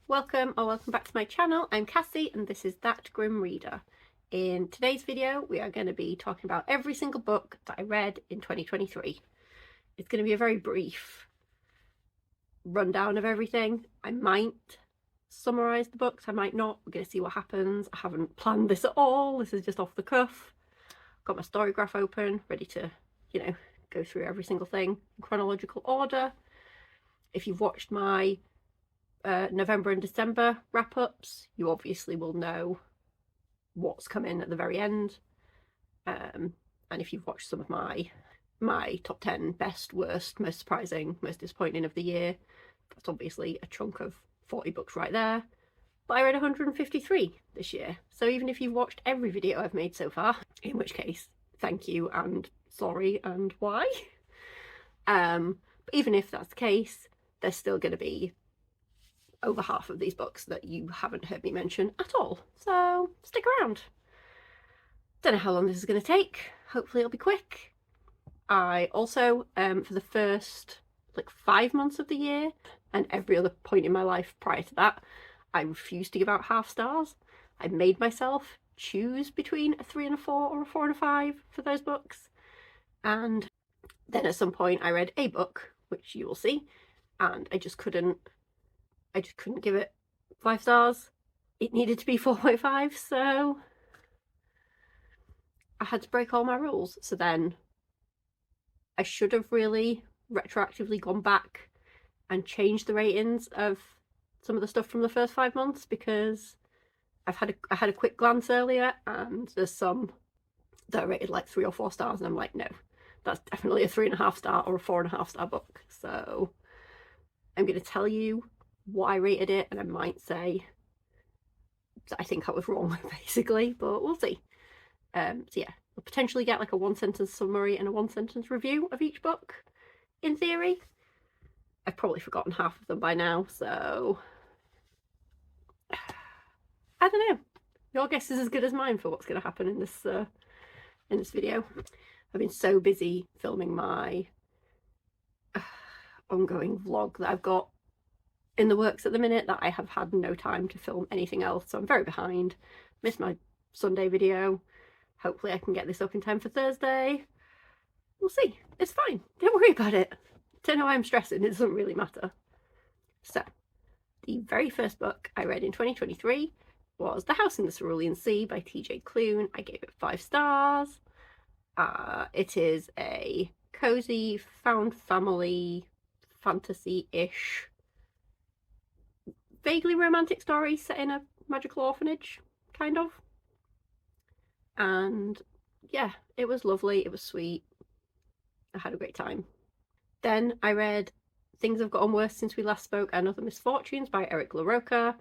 Welcome or welcome back to my channel. I'm Cassie and this is That Grim Reader. In today's video we are going to be talking about every single book that I read in 2023. It's going to be a very brief rundown of everything. I might summarise the books, I might not. We're going to see what happens. I haven't planned this at all. This is just off the cuff. Got my story graph open, ready to, go through every single thing in chronological order. If you've watched my November and December wrap-ups, you obviously will know what's coming at the very end. And if you've watched some of my top 10 best, worst, most surprising, most disappointing of the year, that's obviously a chunk of 40 books right there. But I read 153 this year, so even if you've watched every video I've made so far, in which case thank you and sorry and why, but even if that's the case, there's still going to be over half of these books that you haven't heard me mention at all, so stick around. Don't know how long this is going to take. Hopefully it'll be quick. I also for the first 5 months of the year and every other point in my life prior to that, I refused to give out half stars. I made myself choose between a 3 and a 4 or a 4 and a 5 for those books, and then at some point I read a book, which you will see, and I just couldn't give it 5 stars. It needed to be 4.5, so I had to break all my rules. So then I should have really retroactively gone back and changed the ratings of some of the stuff from the first 5 months, because I had a quick glance earlier and there's some that are rated 3 or 4 stars, and I'm like, no, that's definitely a 3.5 star or a 4.5 star book. So I'm going to tell you what I rated it, and I might say that I think I was wrong basically, but we'll see. So yeah, we'll potentially get a 1-sentence summary and a 1-sentence review of each book in theory. I've probably forgotten half of them by now, so I don't know. Your guess is as good as mine for what's going to happen in this video. I've been so busy filming my ongoing vlog that I've got in the works at the minute that I have had no time to film anything else, so I'm very behind. Missed my Sunday video. Hopefully I can get this up in time for Thursday. We'll see. It's fine. Don't worry about it. Don't know why I'm stressing. It doesn't really matter. So, the very first book I read in 2023 was The House in the Cerulean Sea by TJ Klune. I gave it 5 stars. It is a cozy, found family, fantasy-ish, vaguely romantic story set in a magical orphanage, kind of. And yeah, it was lovely, it was sweet. I had a great time. Then I read Things Have Gotten Worse Since We Last Spoke and Other Misfortunes by Eric LaRocca.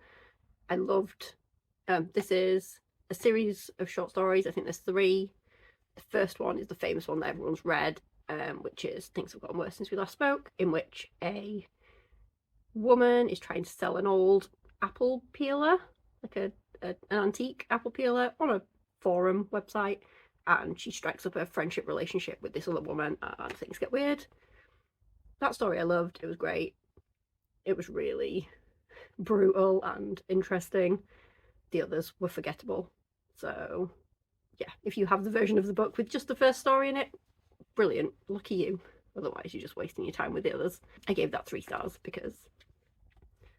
I loved, this is a series of short stories. I think there's 3. The first one is the famous one that everyone's read, which is Things Have Gotten Worse Since We Last Spoke, in which a woman is trying to sell an old apple peeler, an antique apple peeler, on a forum website, and she strikes up a friendship relationship with this other woman and things get weird. That story I loved. It was great. It was really brutal and interesting. The others were forgettable. So yeah, if you have the version of the book with just the first story in it, brilliant, lucky you. Otherwise you're just wasting your time with the others. I gave that 3 stars because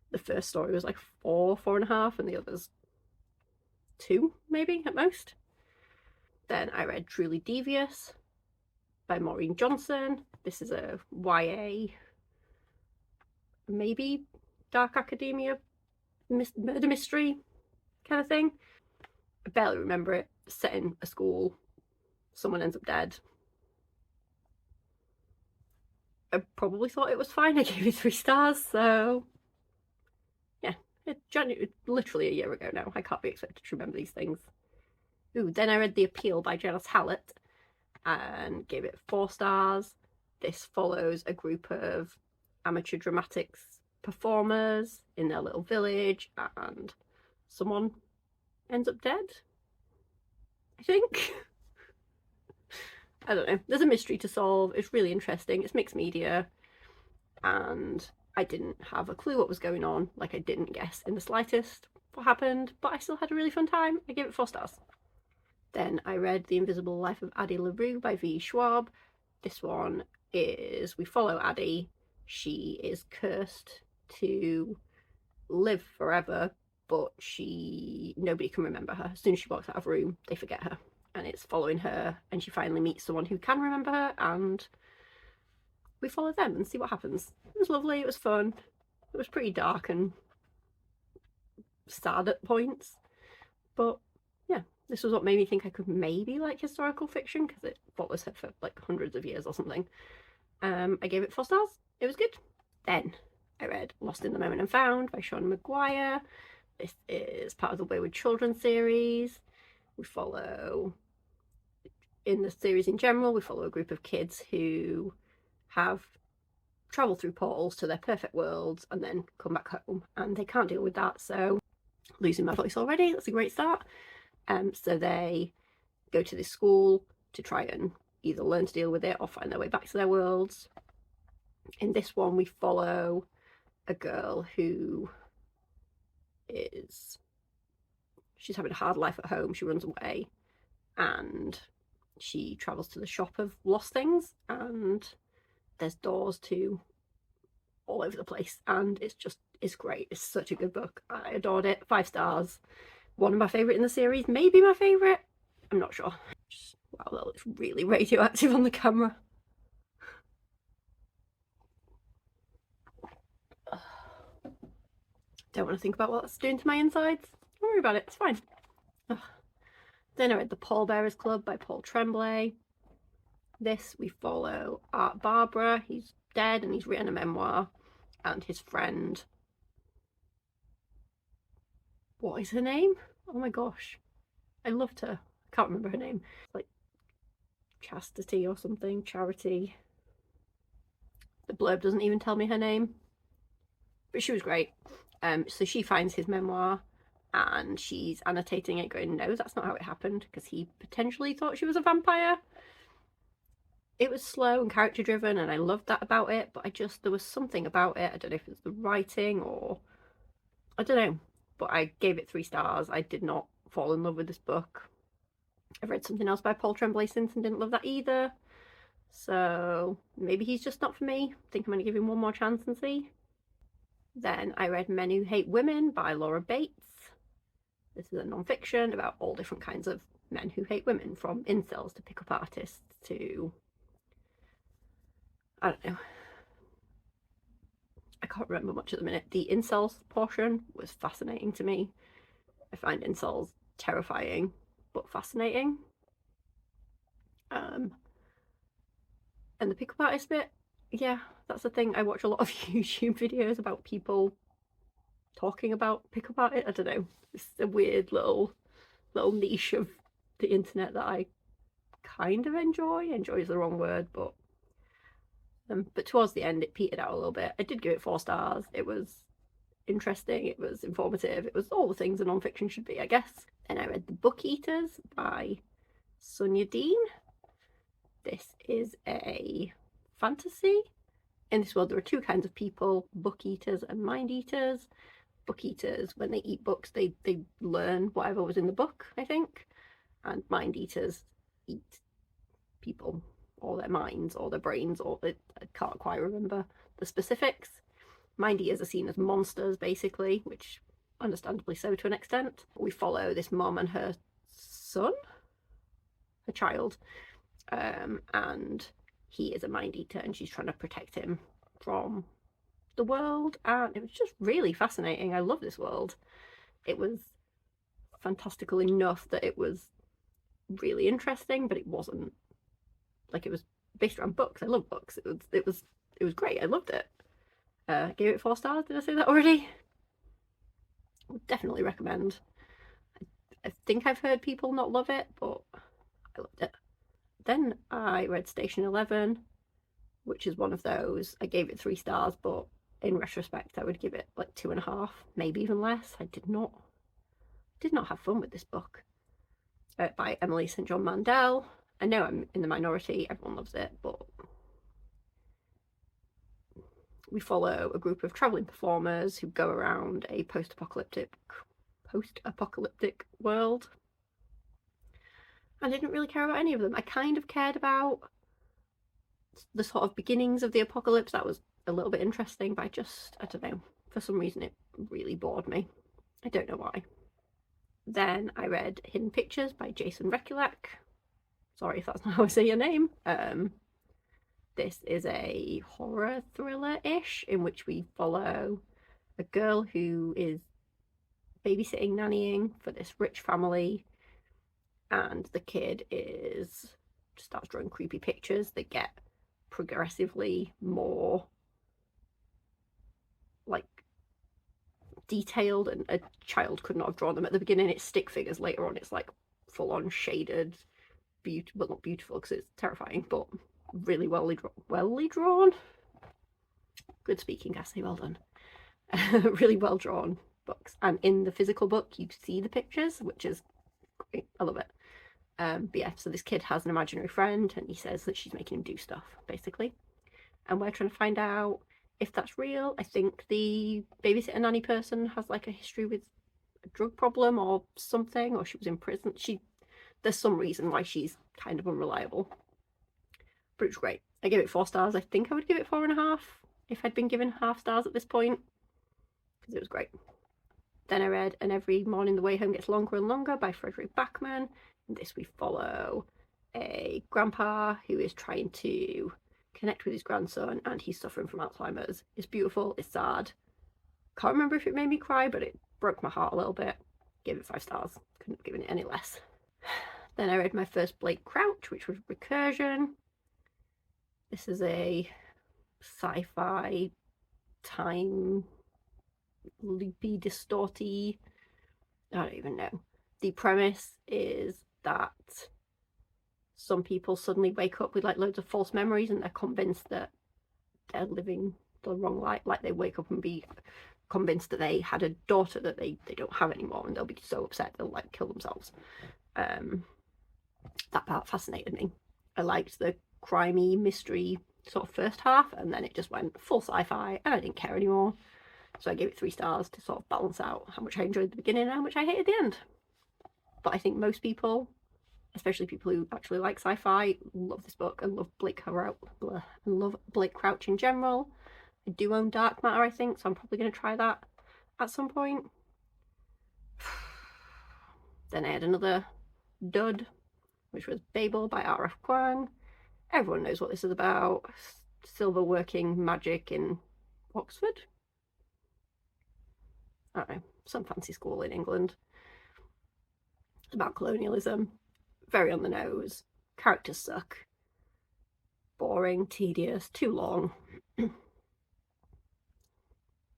the first story was 4.5, and the others 2 maybe at most. Then I read Truly Devious by Maureen Johnson. This is a YA, maybe dark academia murder mystery kind of thing. I barely remember it. Set in a school, someone ends up dead. I probably thought it was fine. I gave it 3 stars, so yeah, it's literally a year ago now. I can't be expected to remember these things. Ooh, then I read The Appeal by Janice Hallett and gave it 4 stars. This follows a group of amateur dramatics performers in their little village, and someone ends up dead, I think. I don't know. There's a mystery to solve. It's really interesting. It's mixed media, and I didn't have a clue what was going on, like I didn't guess in the slightest what happened, but I still had a really fun time. I gave it 4 stars. Then I read The Invisible Life of Addie LaRue by V. Schwab. This one is, we follow Addie. She is cursed to live forever, but nobody can remember her. As soon as she walks out of a room, they forget her. And it's following her, and she finally meets someone who can remember her, and we follow them and see what happens. It was lovely, it was fun. It was pretty dark and sad at points, but yeah, this was what made me think I could maybe like historical fiction, because it follows her for like hundreds of years or something. I gave it 4 stars. It was good. Then I read Lost in the Moment and Found by Sean Maguire. This is part of the Wayward Children series. We follow, in the series in general, we follow a group of kids who have travelled through portals to their perfect worlds and then come back home, and they can't deal with that. So, losing my voice already, that's a great start. So they go to this school to try and either learn to deal with it or find their way back to their worlds. In this one, we follow a girl who she's having a hard life at home. She runs away and she travels to the shop of lost things, and there's doors to all over the place, and it's great. It's such a good book. I adored it. 5 stars. One of my favourite in the series, maybe my favourite. I'm not sure. Wow, that looks really radioactive on the camera. Don't want to think about what that's doing to my insides. Don't worry about it, it's fine. Then I read The Pallbearers Club by Paul Tremblay. This, we follow Art Barbara. He's dead and he's written a memoir, and his friend, what is her name? Oh my gosh, I loved her. I can't remember her name. Like Chastity or something, Charity. The blurb doesn't even tell me her name, but she was great. So she finds his memoir and she's annotating it, going, no, that's not how it happened, because he potentially thought she was a vampire. It was slow and character driven, and I loved that about it, but there was something about it. I don't know if it's the writing or I don't know, but I gave it 3 stars. I did not fall in love with this book. I've read something else by Paul Tremblay since and didn't love that either, so maybe he's just not for me. I think I'm going to give him one more chance and see. Then I read Men Who Hate Women by Laura Bates. This is a non-fiction about all different kinds of men who hate women, from incels to pick-up artists to, I don't know, I can't remember much at the minute. The incels portion was fascinating to me. I find incels terrifying but fascinating. And the pick-up artist bit, yeah, that's the thing. I watch a lot of YouTube videos about people talking about pick-up artists. I don't know, it's a weird little niche of the internet that I kind of enjoy. Enjoy is the wrong word, but towards the end it petered out a little bit. I did give it 4 stars. It was interesting, it was informative, it was all the things a non-fiction should be, I guess. Then I read The Book Eaters by Sonia Dean. This is a fantasy. In this world there are 2 kinds of people, book eaters and mind eaters. Book eaters, when they eat books, they learn whatever was in the book, I think. And mind eaters eat people, or their minds, or their brains, or I can't quite remember the specifics. Mind eaters are seen as monsters, basically, which understandably so to an extent. We follow this mom and her son, her child, and he is a mind eater and she's trying to protect him from the world, and it was just really fascinating. I love this world. It was fantastical enough that it was really interesting, but it wasn't like, it was based around books. I love books. It was great. I loved it. Gave it 4 stars. Did I say that already? Would definitely recommend. I think I've heard people not love it, but I loved it. Then I read Station 11, which is one of those. I gave it 3 stars, but in retrospect I would give it like 2.5, maybe even less. I did not have fun with this book. By Emily St. John Mandel. I know I'm in the minority, everyone loves it, but We follow a group of travelling performers who go around a post-apocalyptic world. I didn't really care about any of them. I kind of cared about the sort of beginnings of the apocalypse. That was a little bit interesting, but I don't know, for some reason it really bored me. I don't know why. Then I read Hidden Pictures by Jason Rekulak. Sorry if that's not how I say your name. This is a horror thriller-ish in which we follow a girl who is babysitting, nannying for this rich family, and the kid starts drawing creepy pictures that get progressively more like detailed, and a child could not have drawn them at the beginning. It's stick figures. Later on it's like full-on shaded, well, not beautiful because it's terrifying, but really welly drawn. Good speaking, Cassie, well done. Really well drawn books, and in the physical book you see the pictures, which is great. I love it. But yeah, so this kid has an imaginary friend and he says that she's making him do stuff, basically, and we're trying to find out if that's real. I think the babysitter nanny person has like a history with a drug problem or something, or she was in prison. There's some reason why she's kind of unreliable, but it's great. I gave it 4 stars. I think I would give it 4.5 if I'd been given half stars at this point, because it was great. Then I read And Every Morning the Way Home Gets Longer and Longer by Frederick Backman. In this we follow a grandpa who is trying to connect with his grandson, and he's suffering from Alzheimer's. It's beautiful, it's sad. Can't remember if it made me cry, but it broke my heart a little bit. Gave it 5 stars. Couldn't have given it any less. Then I read my first Blake Crouch, which was Recursion. This is a sci-fi time loopy, distorty, I don't even know. The premise is that some people suddenly wake up with like loads of false memories, and they're convinced that they're living the wrong life. Like they wake up and be convinced that they had a daughter that they don't have anymore, and they'll be so upset they'll like kill themselves. That part fascinated me. I liked the crimey mystery sort of first half, and then it just went full sci-fi and I didn't care anymore. So I gave it 3 stars to sort of balance out how much I enjoyed the beginning and how much I hated the end. But I think most people, especially people who actually like sci-fi, love this book and love Blake Crouch in general. I do own Dark Matter, I think, so I'm probably going to try that at some point. Then I had another dud, which was Babel by R.F. Kuang. Everyone knows what this is about. Silver working magic in Oxford. I don't know, some fancy school in England. It's about colonialism. Very on the nose. Characters suck. Boring, tedious, too long.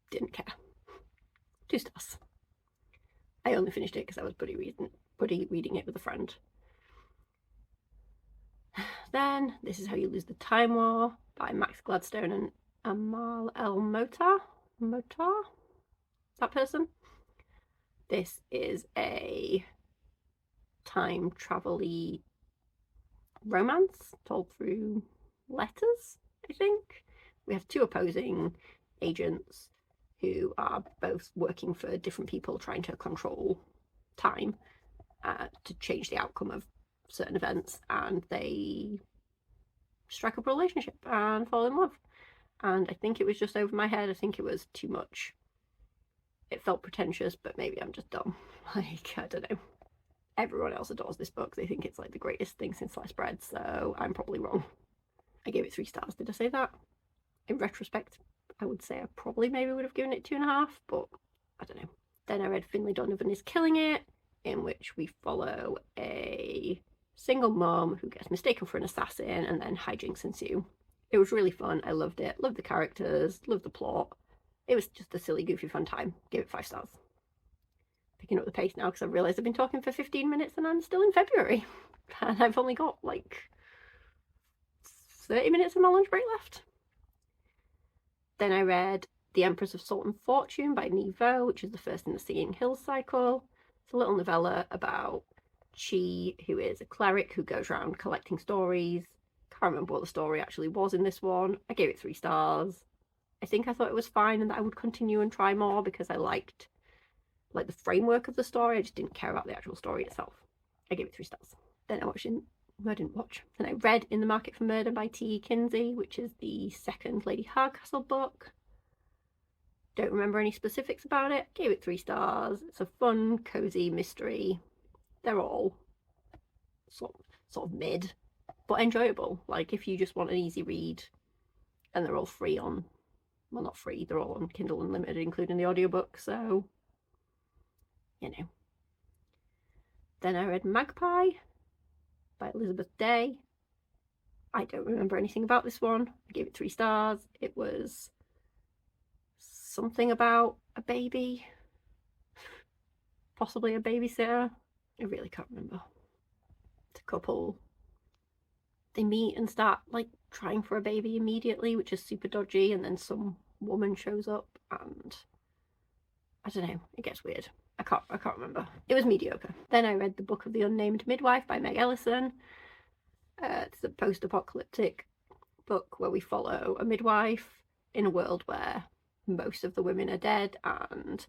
Didn't care. 2 stars. I only finished it because I was buddy reading it with a friend. Then This Is How You Lose the Time War by Max Gladstone and Amal El Motar. That person. This is a time travel-y romance told through letters, I think. We have 2 opposing agents who are both working for different people trying to control time to change the outcome of certain events, and they strike up a relationship and fall in love. And I think it was just over my head. I think it was too much. It felt pretentious, but maybe I'm just dumb. Like, I don't know. Everyone else adores this book. They think it's like the greatest thing since sliced bread, so I'm probably wrong. I gave it 3 stars. Did I say that? In retrospect, I would say I probably maybe would have given it 2.5, but I don't know. Then I read Finlay Donovan Is Killing It, in which we follow a single mom who gets mistaken for an assassin and then hijinks ensue. It was really fun. I loved it. Loved the characters. Loved the plot. It was just a silly, goofy, fun time. Gave it 5 stars. Picking up the pace now because I've realised I've been talking for 15 minutes and I'm still in February. And I've only got like 30 minutes of my lunch break left. Then I read The Empress of Salt and Fortune by Niveau, which is the first in the Singing Hills cycle. It's a little novella about Chi, who is a cleric who goes around collecting stories. Can't remember what the story actually was in this one. I gave it 3 stars. I think I thought it was fine and that I would continue and try more because I liked like the framework of the story. I just didn't care about the actual story itself. I gave it 3 stars. Then I didn't watch. Then I read In the Market for Murder by T. Kinsey, which is the second Lady Hardcastle book. Don't remember any specifics about it. Gave it 3 stars. It's a fun, cozy mystery. They're all sort of mid, but enjoyable. Like if you just want an easy read, and they're all free on, well, not free, they're all on Kindle Unlimited, including the audiobook, so, you know. Then I read Magpie by Elizabeth Day. I don't remember anything about this one. I gave it 3 stars. It was something about a baby, possibly a babysitter. I really can't remember. It's a couple. They meet and start like trying for a baby immediately, which is super dodgy, and then some woman shows up and I don't know, it gets weird. I can't remember. It was mediocre. Then I read The Book of the Unnamed Midwife by Meg Ellison. It's a post-apocalyptic book where we follow a midwife in a world where most of the women are dead, and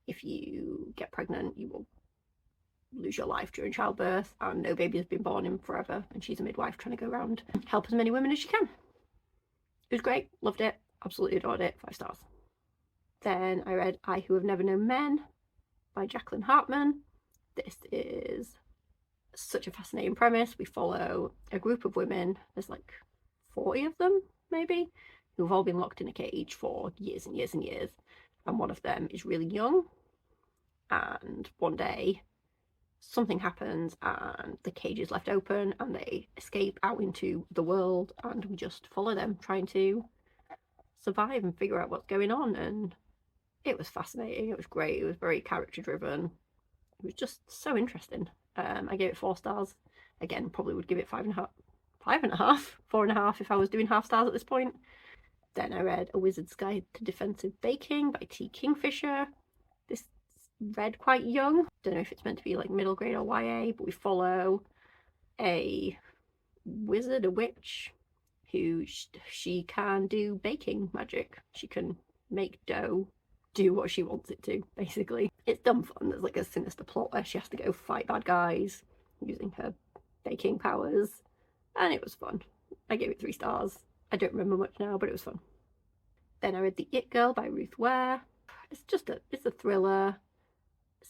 if you get pregnant you will lose your life during childbirth, and no baby has been born in forever, and she's a midwife trying to go around help as many women as she can. It was great, loved it, absolutely adored it, 5 stars. Then I read I Who Have Never Known Men by Jacqueline Hartman. This is such a fascinating premise. We follow a group of women, there's like 40 of them maybe, who've all been locked in a cage for years and years and years, and one of them is really young, and one day something happens and the cage is left open and they escape out into the world, and we just follow them trying to survive and figure out what's going on. And it was fascinating, it was great, it was very character driven, it was just so interesting. I gave it 4 stars. Again, probably would give it 5.5, 4.5 if I was doing half stars at this point. Then I read A Wizard's Guide to Defensive Baking by T. Kingfisher. This read quite young. Don't know if it's meant to be like middle grade or YA, but we follow a wizard, a witch, who she can do baking magic. She can make dough do what she wants it to, basically. It's dumb fun. There's like a sinister plot where she has to go fight bad guys using her baking powers, and it was fun. I gave it 3 stars. I don't remember much now, but it was fun. Then I read The It Girl by Ruth Ware. It's a thriller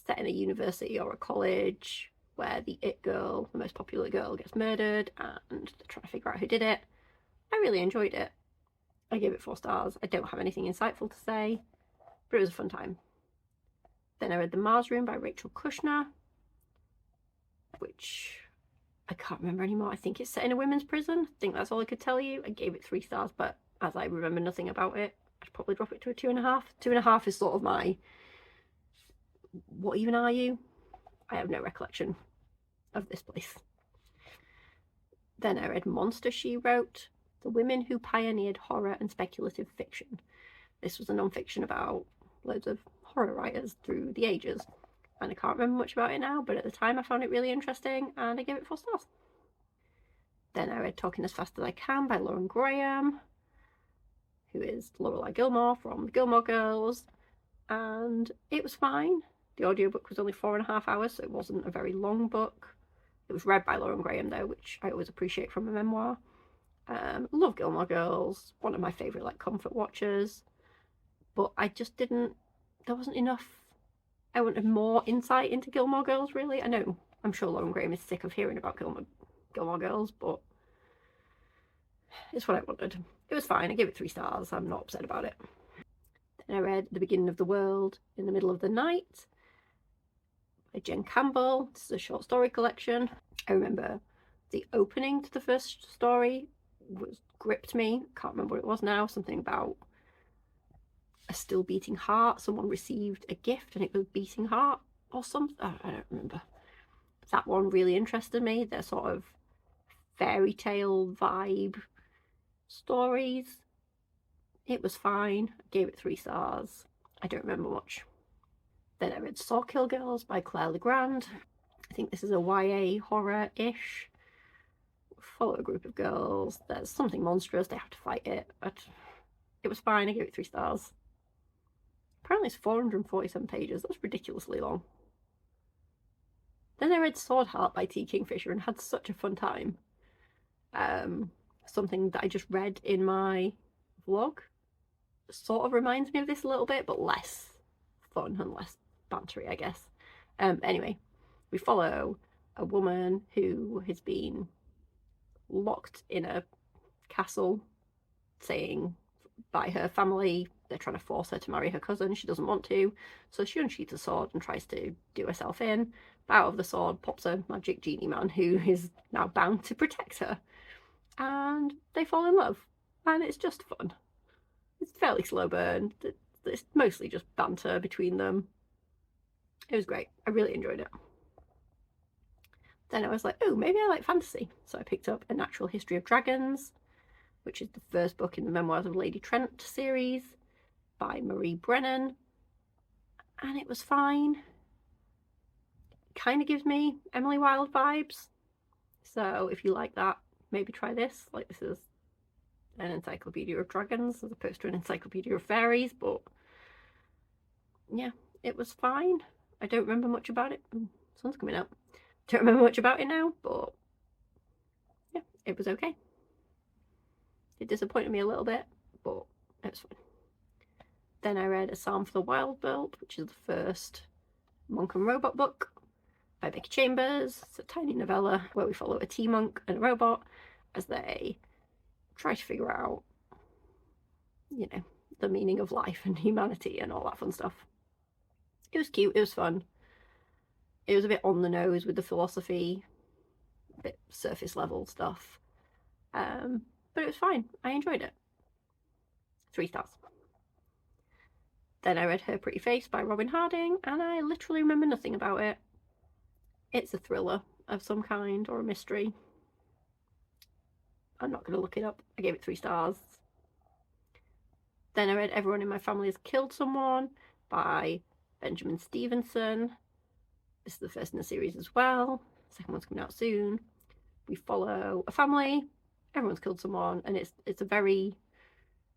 set in a university or a college where the it girl, the most popular girl, gets murdered and they're trying to figure out who did it. I really enjoyed it. I gave it 4 stars. I don't have anything insightful to say, but it was a fun time. Then I read The Mars Room by Rachel Kushner, which I can't remember anymore. I think it's set in a women's prison. I think that's all I could tell you. I gave it 3 stars, but as I remember nothing about it, I'd probably drop it to a 2.5. 2.5 is sort of my, what even are you? I have no recollection of this place. Then I read Monster, She Wrote, The Women Who Pioneered Horror and Speculative Fiction. This was a non-fiction about loads of horror writers through the ages, and I can't remember much about it now, but at the time I found it really interesting and I gave it 4 stars. Then I read Talking as Fast as I Can by Lauren Graham, who is Lorelai Gilmore from the Gilmore Girls, and it was fine. The audiobook was only 4.5 hours, so it wasn't a very long book. It was read by Lauren Graham though, which I always appreciate from a memoir. Love Gilmore Girls, one of my favourite like comfort watchers, but I just didn't, there wasn't enough. I wanted more insight into Gilmore Girls, really. I know, I'm sure Lauren Graham is sick of hearing about Gilmore Girls, but it's what I wanted. It was fine. I gave it 3 stars. I'm not upset about it. Then I read The Beginning of the World in the Middle of the Night by Jen Campbell. This is a short story collection. I remember the opening to the first story gripped me. Can't remember what it was now. Something about a still beating heart. Someone received a gift and it was beating heart or something. I don't remember. That one really interested me. They're sort of fairy tale vibe stories. It was fine. I gave it 3 stars. I don't remember much. Then I read Sawkill Girls by Claire Legrand. I think this is a YA horror-ish. Follow a group of girls. There's something monstrous. They have to fight it. It was fine. I gave it 3 stars. Apparently it's 447 pages. That's ridiculously long. Then I read Sword Heart by T. Kingfisher and had such a fun time. Something that I just read in my vlog sort of reminds me of this a little bit, but less fun and less bantery, I guess. Anyway, we follow a woman who has been locked in a castle, saying by her family they're trying to force her to marry her cousin. She doesn't want to, so she unsheathes a sword and tries to do herself in. But out of the sword pops a magic genie man who is now bound to protect her, and they fall in love, and it's just fun. It's fairly slow burn. It's mostly just banter between them. It was great. I really enjoyed it. Then I was like, oh, maybe I like fantasy. So I picked up A Natural History of Dragons, which is the first book in the Memoirs of Lady Trent series by Marie Brennan. And it was fine. It kind of gives me Emily Wilde vibes. So if you like that, maybe try this. Like, this is an encyclopedia of dragons as opposed to an encyclopedia of fairies, but yeah, it was fine. I don't remember much about it. Sun's coming out. Don't remember much about it now, but yeah, it was okay. It disappointed me a little bit, but it was fine. Then I read A Psalm for the Wild World, which is the first monk and robot book by Becky Chambers. It's a tiny novella where we follow a tea monk and a robot as they try to figure out, you know, the meaning of life and humanity and all that fun stuff. It was cute, it was fun. It was a bit on the nose with the philosophy, a bit surface level stuff. But it was fine. I enjoyed it. 3 stars. Then I read Her Pretty Face by Robin Harding, and I literally remember nothing about it. It's a thriller of some kind, or a mystery. I'm not going to look it up. I gave it 3 stars. Then I read Everyone in My Family Has Killed Someone by Benjamin Stevenson. This is the first in the series as well. The second one's coming out soon. We follow a family. Everyone's killed someone, and it's a very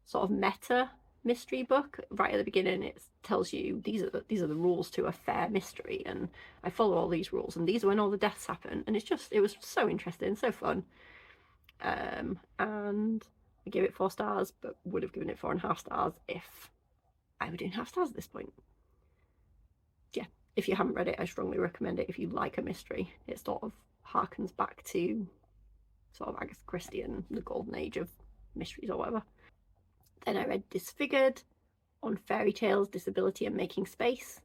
sort of meta mystery book. Right at the beginning, it tells you these are the rules to a fair mystery, and I follow all these rules, and these are when all the deaths happen. And it was so interesting, so fun. And I gave it 4 stars, but would have given it 4.5 stars if I were doing half stars at this point. Yeah, if you haven't read it, I strongly recommend it if you like a mystery. It sort of harkens back to sort of Agatha Christie and the golden age of mysteries or whatever. Then I read Disfigured on Fairy Tales, Disability and Making Space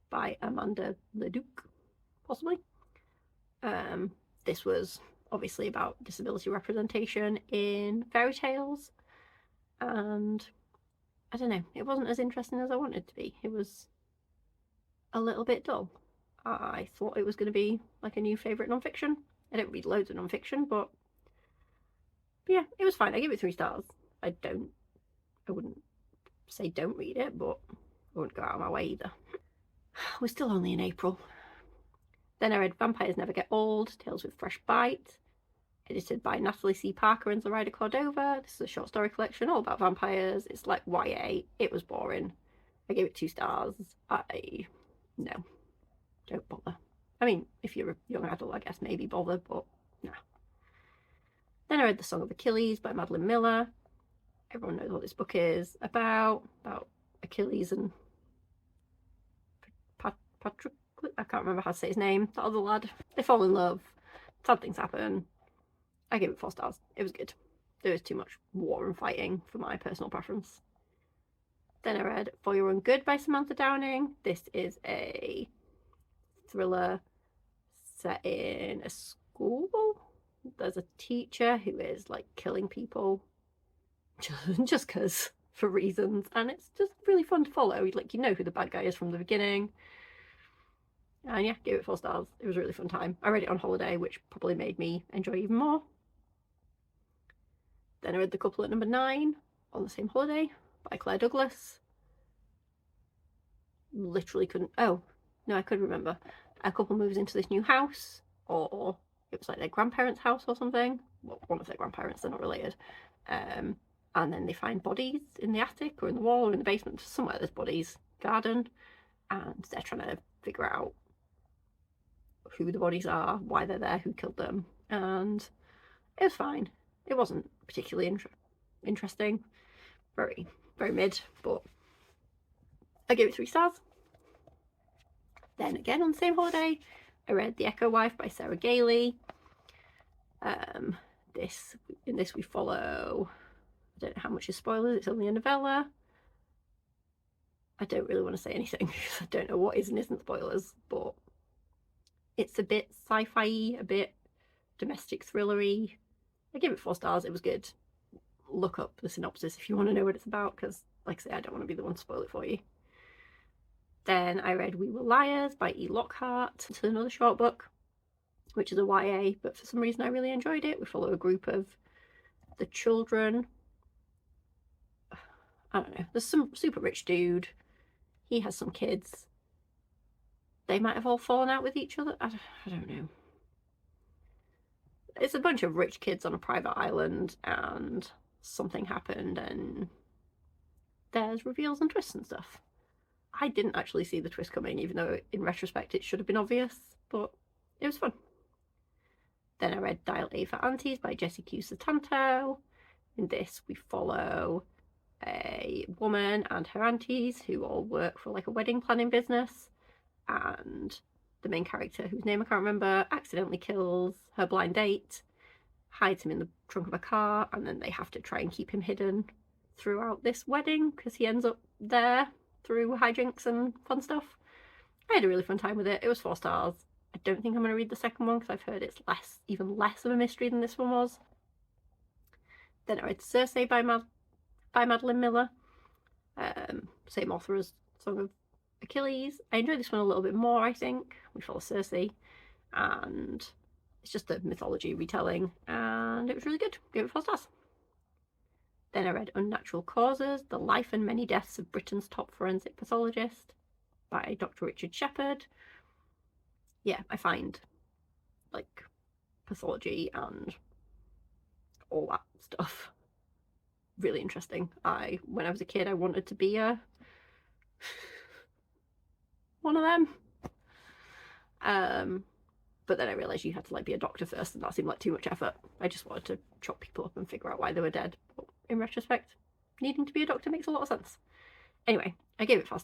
by Amanda Leduc, possibly. This was obviously about disability representation in fairy tales, and I don't know, it wasn't as interesting as I wanted it to be. It was a little bit dull. I thought it was going to be like a new favourite non-fiction. I don't read loads of non-fiction, but yeah, it was fine. I give it 3 stars. I wouldn't say don't read it, but I wouldn't go out of my way either. We're still only in April. Then I read Vampires Never Get Old, Tales with Fresh Bite, edited by Natalie C. Parker and Zoraida Cordova. This is a short story collection all about vampires. It's like YA. It was boring. I gave it 2 stars. No, don't bother. I mean, if you're a young adult, I guess maybe bother, but nah. Then I read The Song of Achilles by Madeline Miller. Everyone knows what this book is about Achilles and Patrick. I can't remember how to say his name. The other lad. They fall in love. Sad things happen. I gave it 4 stars. It was good. There was too much war and fighting for my personal preference. Then I read For Your Own Good by Samantha Downing. This is a thriller set in a school. There's a teacher who is like killing people just because, for reasons, and it's just really fun to follow. Like, you know who the bad guy is from the beginning. And yeah, gave it 4 stars. It was a really fun time. I read it on holiday, which probably made me enjoy even more. Then I read The Couple at Number 9 on the same holiday by Claire Douglas. Literally couldn't... Oh, no, I could remember. A couple moves into this new house, or it was like their grandparents' house or something. Well, one of their grandparents, they're not related. And and then they find bodies in the attic or in the wall or in the basement, somewhere there's bodies, garden, and they're trying to figure out who the bodies are, why they're there, who killed them, and it was fine. It wasn't particularly interesting, very mid, but I gave it 3 stars. Then again on the same holiday, I read The Echo Wife by Sarah Gailey. In this we follow, I don't know how much is spoilers, it's only a novella. I don't really want to say anything because I don't know what is and isn't spoilers, but it's a bit sci-fi, a bit domestic thrillery. I give it 4 stars, it was good. Look up the synopsis if you want to know what it's about, because like I say, I don't want to be the one to spoil it for you. Then I read We Were Liars by E. Lockhart. It's another short book, which is a YA, but for some reason I really enjoyed it. We follow a group of the children. I don't know, there's some super rich dude. He has some kids. They might have all fallen out with each other. I don't know. It's a bunch of rich kids on a private island, and something happened, and there's reveals and twists and stuff. I didn't actually see the twist coming, even though in retrospect it should have been obvious, but it was fun. Then I read Dial A for Aunties by Jessie Q. Satanto. In this we follow a woman and her aunties who all work for like a wedding planning business, and the main character, whose name I can't remember, accidentally kills her blind date, hides him in the trunk of a car, and then they have to try and keep him hidden throughout this wedding because he ends up there through hijinks and fun stuff. I had a really fun time with it. It was 4 stars. I don't think I'm going to read the second one because I've heard it's even less of a mystery than this one was. Then I read Circe by Madeline Miller. Same author as Song of Achilles. I enjoyed this one a little bit more, I think. We follow Circe, and it's just a mythology retelling, and it was really good. Gave it 4 stars. Then I read Unnatural Causes, The Life and Many Deaths of Britain's Top Forensic Pathologist by Dr. Richard Shepherd. Yeah, I find like pathology and all that stuff really interesting. When I was a kid, I wanted to be one of them. But then I realised you had to like be a doctor first, and that seemed like too much effort. I just wanted to chop people up and figure out why they were dead. But in retrospect, needing to be a doctor makes a lot of sense. Anyway, I gave it 5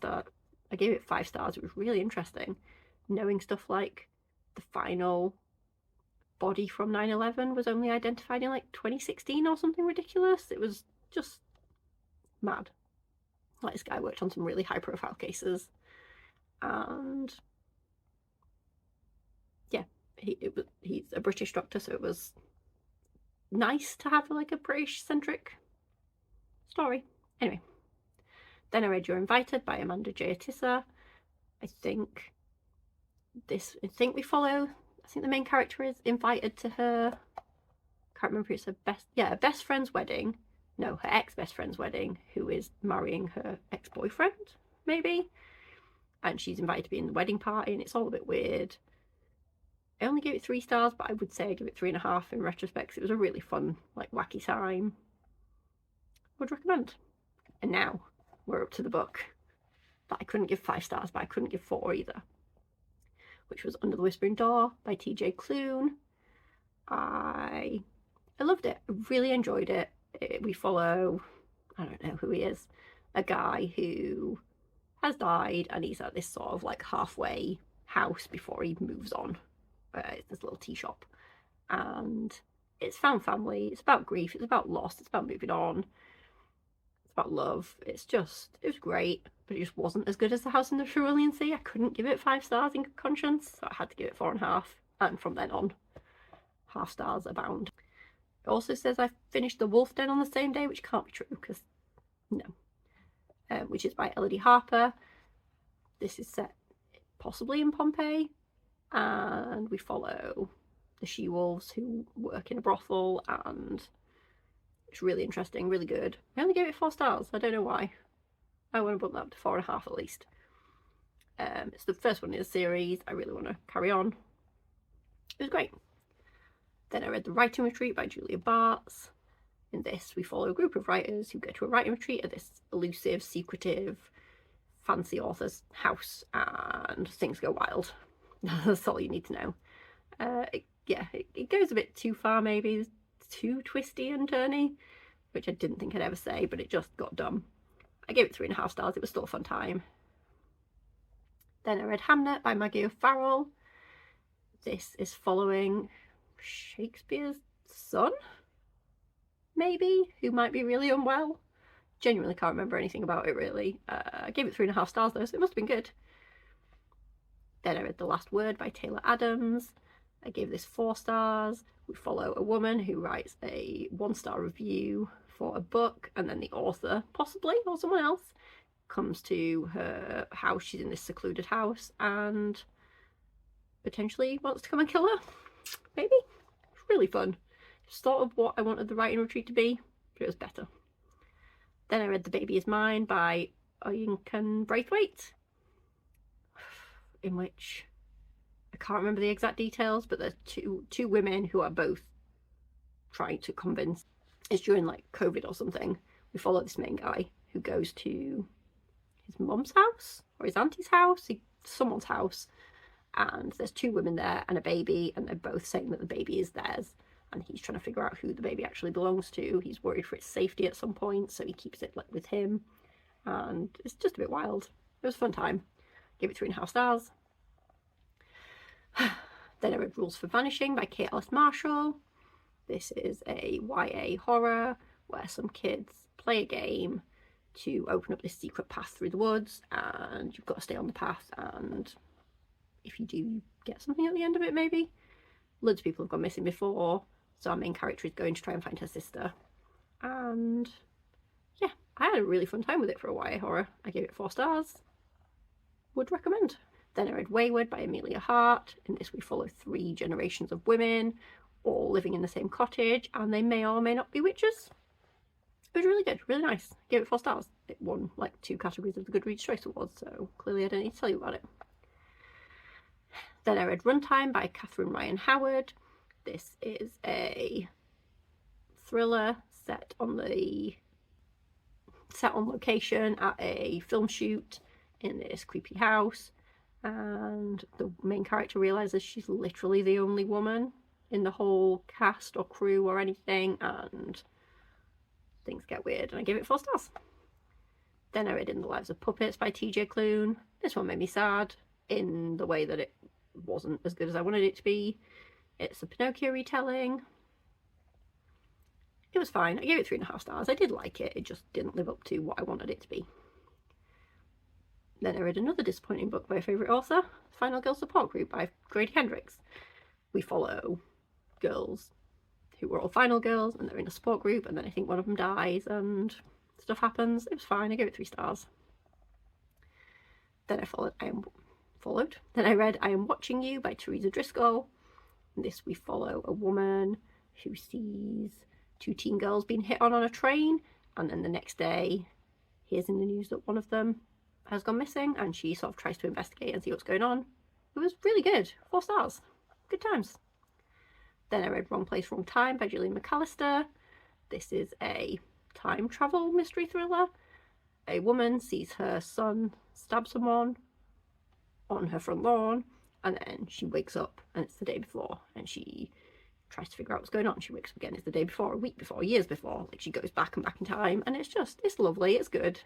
stars. It was really interesting knowing stuff like the final body from 9/11 was only identified in like 2016 or something ridiculous. It was just mad. Like, this guy worked on some really high profile cases, and yeah, he's a British doctor, so it was nice to have like a British centric story. Anyway, then I read You're Invited by Amanda J. Atissa. I think we follow, I think the main character is invited to her, can't remember if it's her best friend's wedding. No, her ex-best friend's wedding, who is marrying her ex-boyfriend, maybe. And she's invited to be in the wedding party, and it's all a bit weird. I only gave it 3 stars, but I would say I give it 3.5 in retrospect. It was a really fun, like, wacky time. Would recommend. And now we're up to the book that I couldn't give 5 stars, but I couldn't give 4 either, which was Under the Whispering Door by TJ Klune. I loved it. I really enjoyed it. We follow, I don't know who he is, a guy who has died, and he's at this sort of like halfway house before he moves on. It's this little tea shop, and it's found family. It's about grief. It's about loss. It's about moving on. It's about love. It was great, but it just wasn't as good as The House in the Cerulean Sea. I couldn't give it 5 stars in good conscience, so I had to give it 4.5, and from then on, half stars abound. It also says I finished The Wolf Den on the same day, which can't be true, because no. Which is by Elodie Harper. This is set possibly in Pompeii, and we follow the she-wolves who work in a brothel, and it's really interesting, really good. I only gave it 4 stars. I don't know why. I want to bump that up to 4.5 at least. It's the first one in the series. I really want to carry on. It was great. Then I read The Writing Retreat by Julia Bartz. In this, we follow a group of writers who go to a writing retreat at this elusive, secretive, fancy author's house, and things go wild. That's all you need to know. It goes a bit too far, maybe. Too twisty and turny, which I didn't think I'd ever say, but it just got dumb. I gave it 3.5 stars. It was still a fun time. Then I read Hamnet by Maggie O'Farrell. This is following Shakespeare's son, maybe, who might be really unwell. Genuinely can't remember anything about it, really. I gave it 3.5 stars, though, so it must have been good. Then I read The Last Word by Taylor Adams. I gave this 4 stars. We follow a woman who writes a 1-star review for a book, and then the author, possibly, or someone else, comes to her house. She's in this secluded house and potentially wants to come and kill her. Maybe. It's really fun. Sort of what I wanted the writing retreat to be, but it was better. Then I read The Baby Is Mine by Oyinkan Braithwaite, in which I can't remember the exact details, but there's two women who are both trying to convince. It's during like COVID or something. We follow this main guy who goes to his mum's house or his auntie's house, someone's house, and there's 2 women there and a baby, and they're both saying that the baby is theirs, and he's trying to figure out who the baby actually belongs to. He's worried for its safety at some point, so he keeps it like with him, and it's just a bit wild. It was a fun time. Gave it 3.5 stars. Then I read Rules for Vanishing by Kate Alice Marshall. This is a YA horror where some kids play a game to open up this secret path through the woods, and you've got to stay on the path, and if you do, you get something at the end of it, maybe. Loads of people have gone missing before, so our main character is going to try and find her sister. And yeah, I had a really fun time with it for a YA horror. I gave it 4 stars. Would recommend. Then I read Wayward by Amelia Hart. In this, we follow 3 generations of women, all living in the same cottage, and they may or may not be witches. It was really good, really nice. Gave it 4 stars. It won like 2 categories of the Goodreads Choice Awards, so clearly I don't need to tell you about it. Then I read Runtime by Catherine Ryan Howard. This is a thriller set on location at a film shoot in this creepy house, and the main character realizes she's literally the only woman in the whole cast or crew or anything, and things get weird, and I gave it 4 stars. Then I read In the Lives of Puppets by TJ Klune. This one made me sad in the way that it wasn't as good as I wanted it to be. It's a Pinocchio retelling. It was fine. I gave it 3.5 stars. I did like it. It just didn't live up to what I wanted it to be. Then I read another disappointing book by a favourite author, Final Girl Support Group by Grady Hendrix. We follow girls who were all final girls, and they're in a support group, and then I think one of them dies and stuff happens. It was fine. I gave it 3 stars. Then I read I Am Watching You by Teresa Driscoll. In this, we follow a woman who sees 2 teen girls being hit on a train, and then the next day hears in the news that one of them has gone missing, and she sort of tries to investigate and see what's going on. It was really good. 4 stars. Good times. Then I read Wrong Place, Wrong Time by Gillian McAllister. This is a time travel mystery thriller. A woman sees her son stab someone on her front lawn, and then she wakes up and it's the day before, and she tries to figure out what's going on. She wakes up again, it's the day before, a week before, years before. Like, she goes back and back in time, and it's lovely, it's good,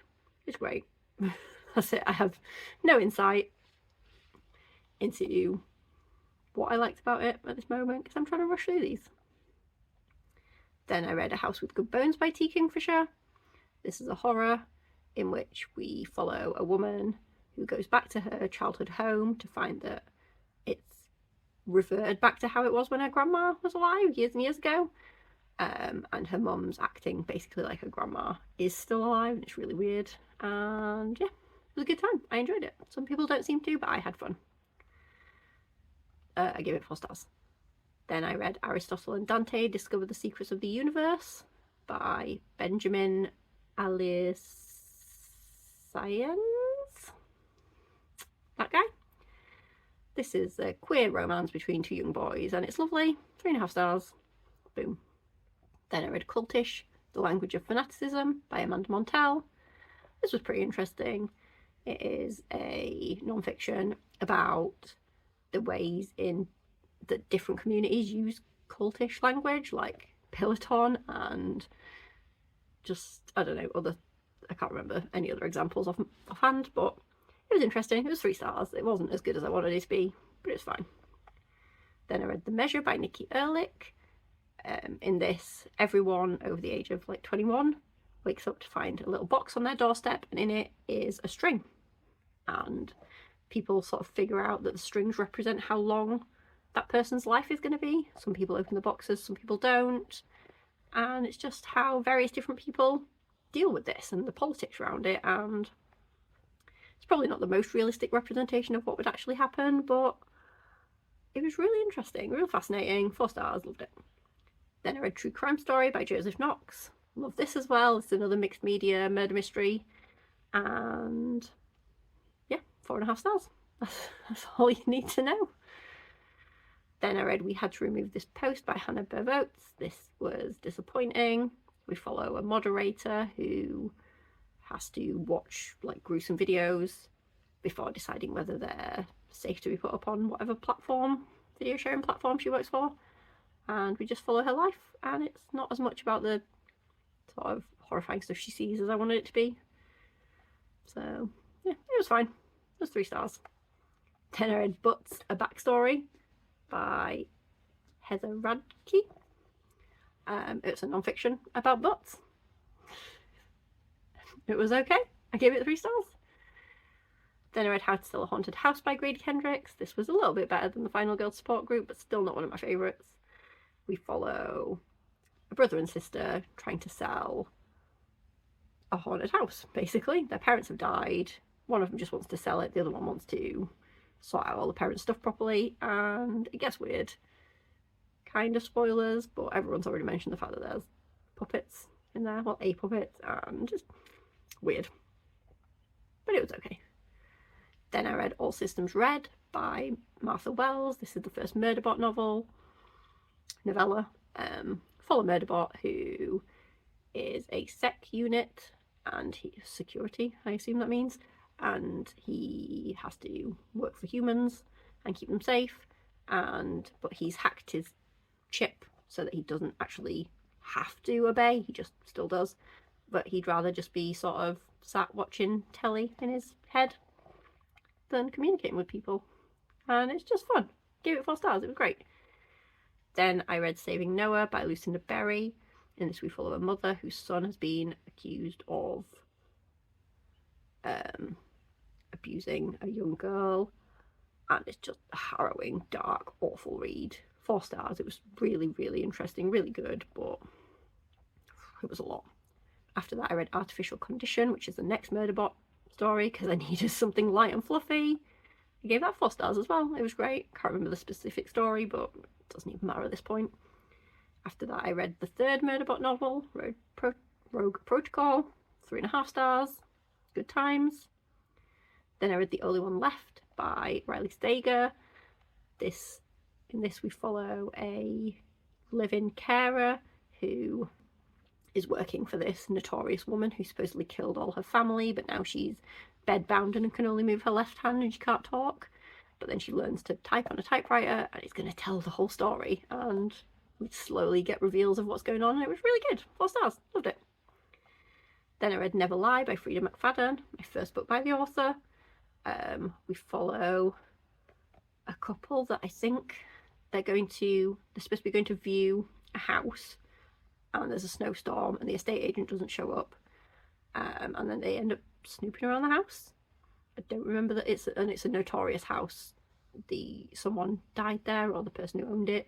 it's great. That's it. I have no insight into what I liked about it at this moment, because I'm trying to rush through these. Then I read A House with Good Bones by T. Kingfisher. This is a horror in which we follow a woman who goes back to her childhood home to find that it's reverted back to how it was when her grandma was alive years and years ago. And her mum's acting basically like her grandma is still alive, and it's really weird. And yeah, it was a good time. I enjoyed it. Some people don't seem to, but I had fun. I gave it 4 stars. Then I read Aristotle and Dante Discover the Secrets of the Universe by Benjamin Alias Science. That guy. This is a queer romance between 2 young boys, and it's lovely. 3.5 stars. Boom. Then I read Cultish The Language of Fanaticism by Amanda Montell. This was pretty interesting. It is a non-fiction about the ways in that different communities use cultish language, like Peloton, and just, I don't know, I can't remember any other examples offhand, but it was interesting. It was 3 stars. It wasn't as good as I wanted it to be, but it was fine. Then I read The Measure by Nikki Ehrlich. In this, everyone over the age of like 21 wakes up to find a little box on their doorstep, and in it is a string. And people sort of figure out that the strings represent how long that person's life is going to be. Some people open the boxes, some people don't. And it's just how various different people deal with this and the politics around it. And it's probably not the most realistic representation of what would actually happen, but it was really interesting, real fascinating. 4 stars, loved it. Then I read True Crime Story by Joseph Knox. Love this as well. It's another mixed media murder mystery. And yeah, 4.5 stars. That's all you need to know. Then I read We Had to Remove This Post by Hannah Bervotes. This was disappointing. We follow a moderator who has to watch like gruesome videos before deciding whether they're safe to be put up on whatever platform, video sharing platform she works for. And we just follow her life, and it's not as much about the sort of horrifying stuff she sees as I wanted it to be. So yeah, it was fine. It was 3 stars. Then I read Butts, A Backstory by Heather Radke. It's a non-fiction about butts. It was okay. I gave it 3 stars. Then I read How to Sell a Haunted House by Grady Kendricks. This was a little bit better than the Final Girl Support Group, but still not one of my favourites. We follow a brother and sister trying to sell a haunted house, basically. Their parents have died. One of them just wants to sell it. The other one wants to sort out all the parents' stuff properly. And it gets weird. Kind of spoilers, but everyone's already mentioned the fact that there's puppets in there. Well, a puppet, and just weird. But it was okay. Then I read All Systems Red by Martha Wells. This is the first Murderbot novella. Follow Murderbot, who is a sec unit and security, I assume that means, and he has to work for humans and keep them safe. But he's hacked his chip so that he doesn't actually have to obey. He just still does, but he'd rather just be sort of sat watching telly in his head than communicating with people. And it's just fun. Gave it 4 stars. It was great. Then I read Saving Noah by Lucinda Berry. In this we follow a mother whose son has been accused of abusing a young girl, and it's just a harrowing, dark, awful read. 4 stars. It was really, really interesting, really good, but it was a lot. After that I read Artificial Condition, which is the next Murderbot story, because I needed something light and fluffy. I gave that 4 stars as well. It was great. Can't remember the specific story, but it doesn't even matter at this point. After that I read the 3rd Murderbot novel, Rogue Protocol, 3.5 stars. Good times. Then I read The Only One Left by Riley Steger. In this we follow a live-in carer who is working for this notorious woman who supposedly killed all her family, but now she's bedbound and can only move her left hand and she can't talk. But then she learns to type on a typewriter, and it's going to tell the whole story, and we slowly get reveals of what's going on, and it was really good. 4 stars. Loved it. Then I read Never Lie by Frida McFadden, my first book by the author. We follow a couple that I think they're supposed to be going to view a house, and there's a snowstorm and the estate agent doesn't show up, and then they end up snooping around the house. I don't remember that it's a notorious house. Someone died there, or the person who owned it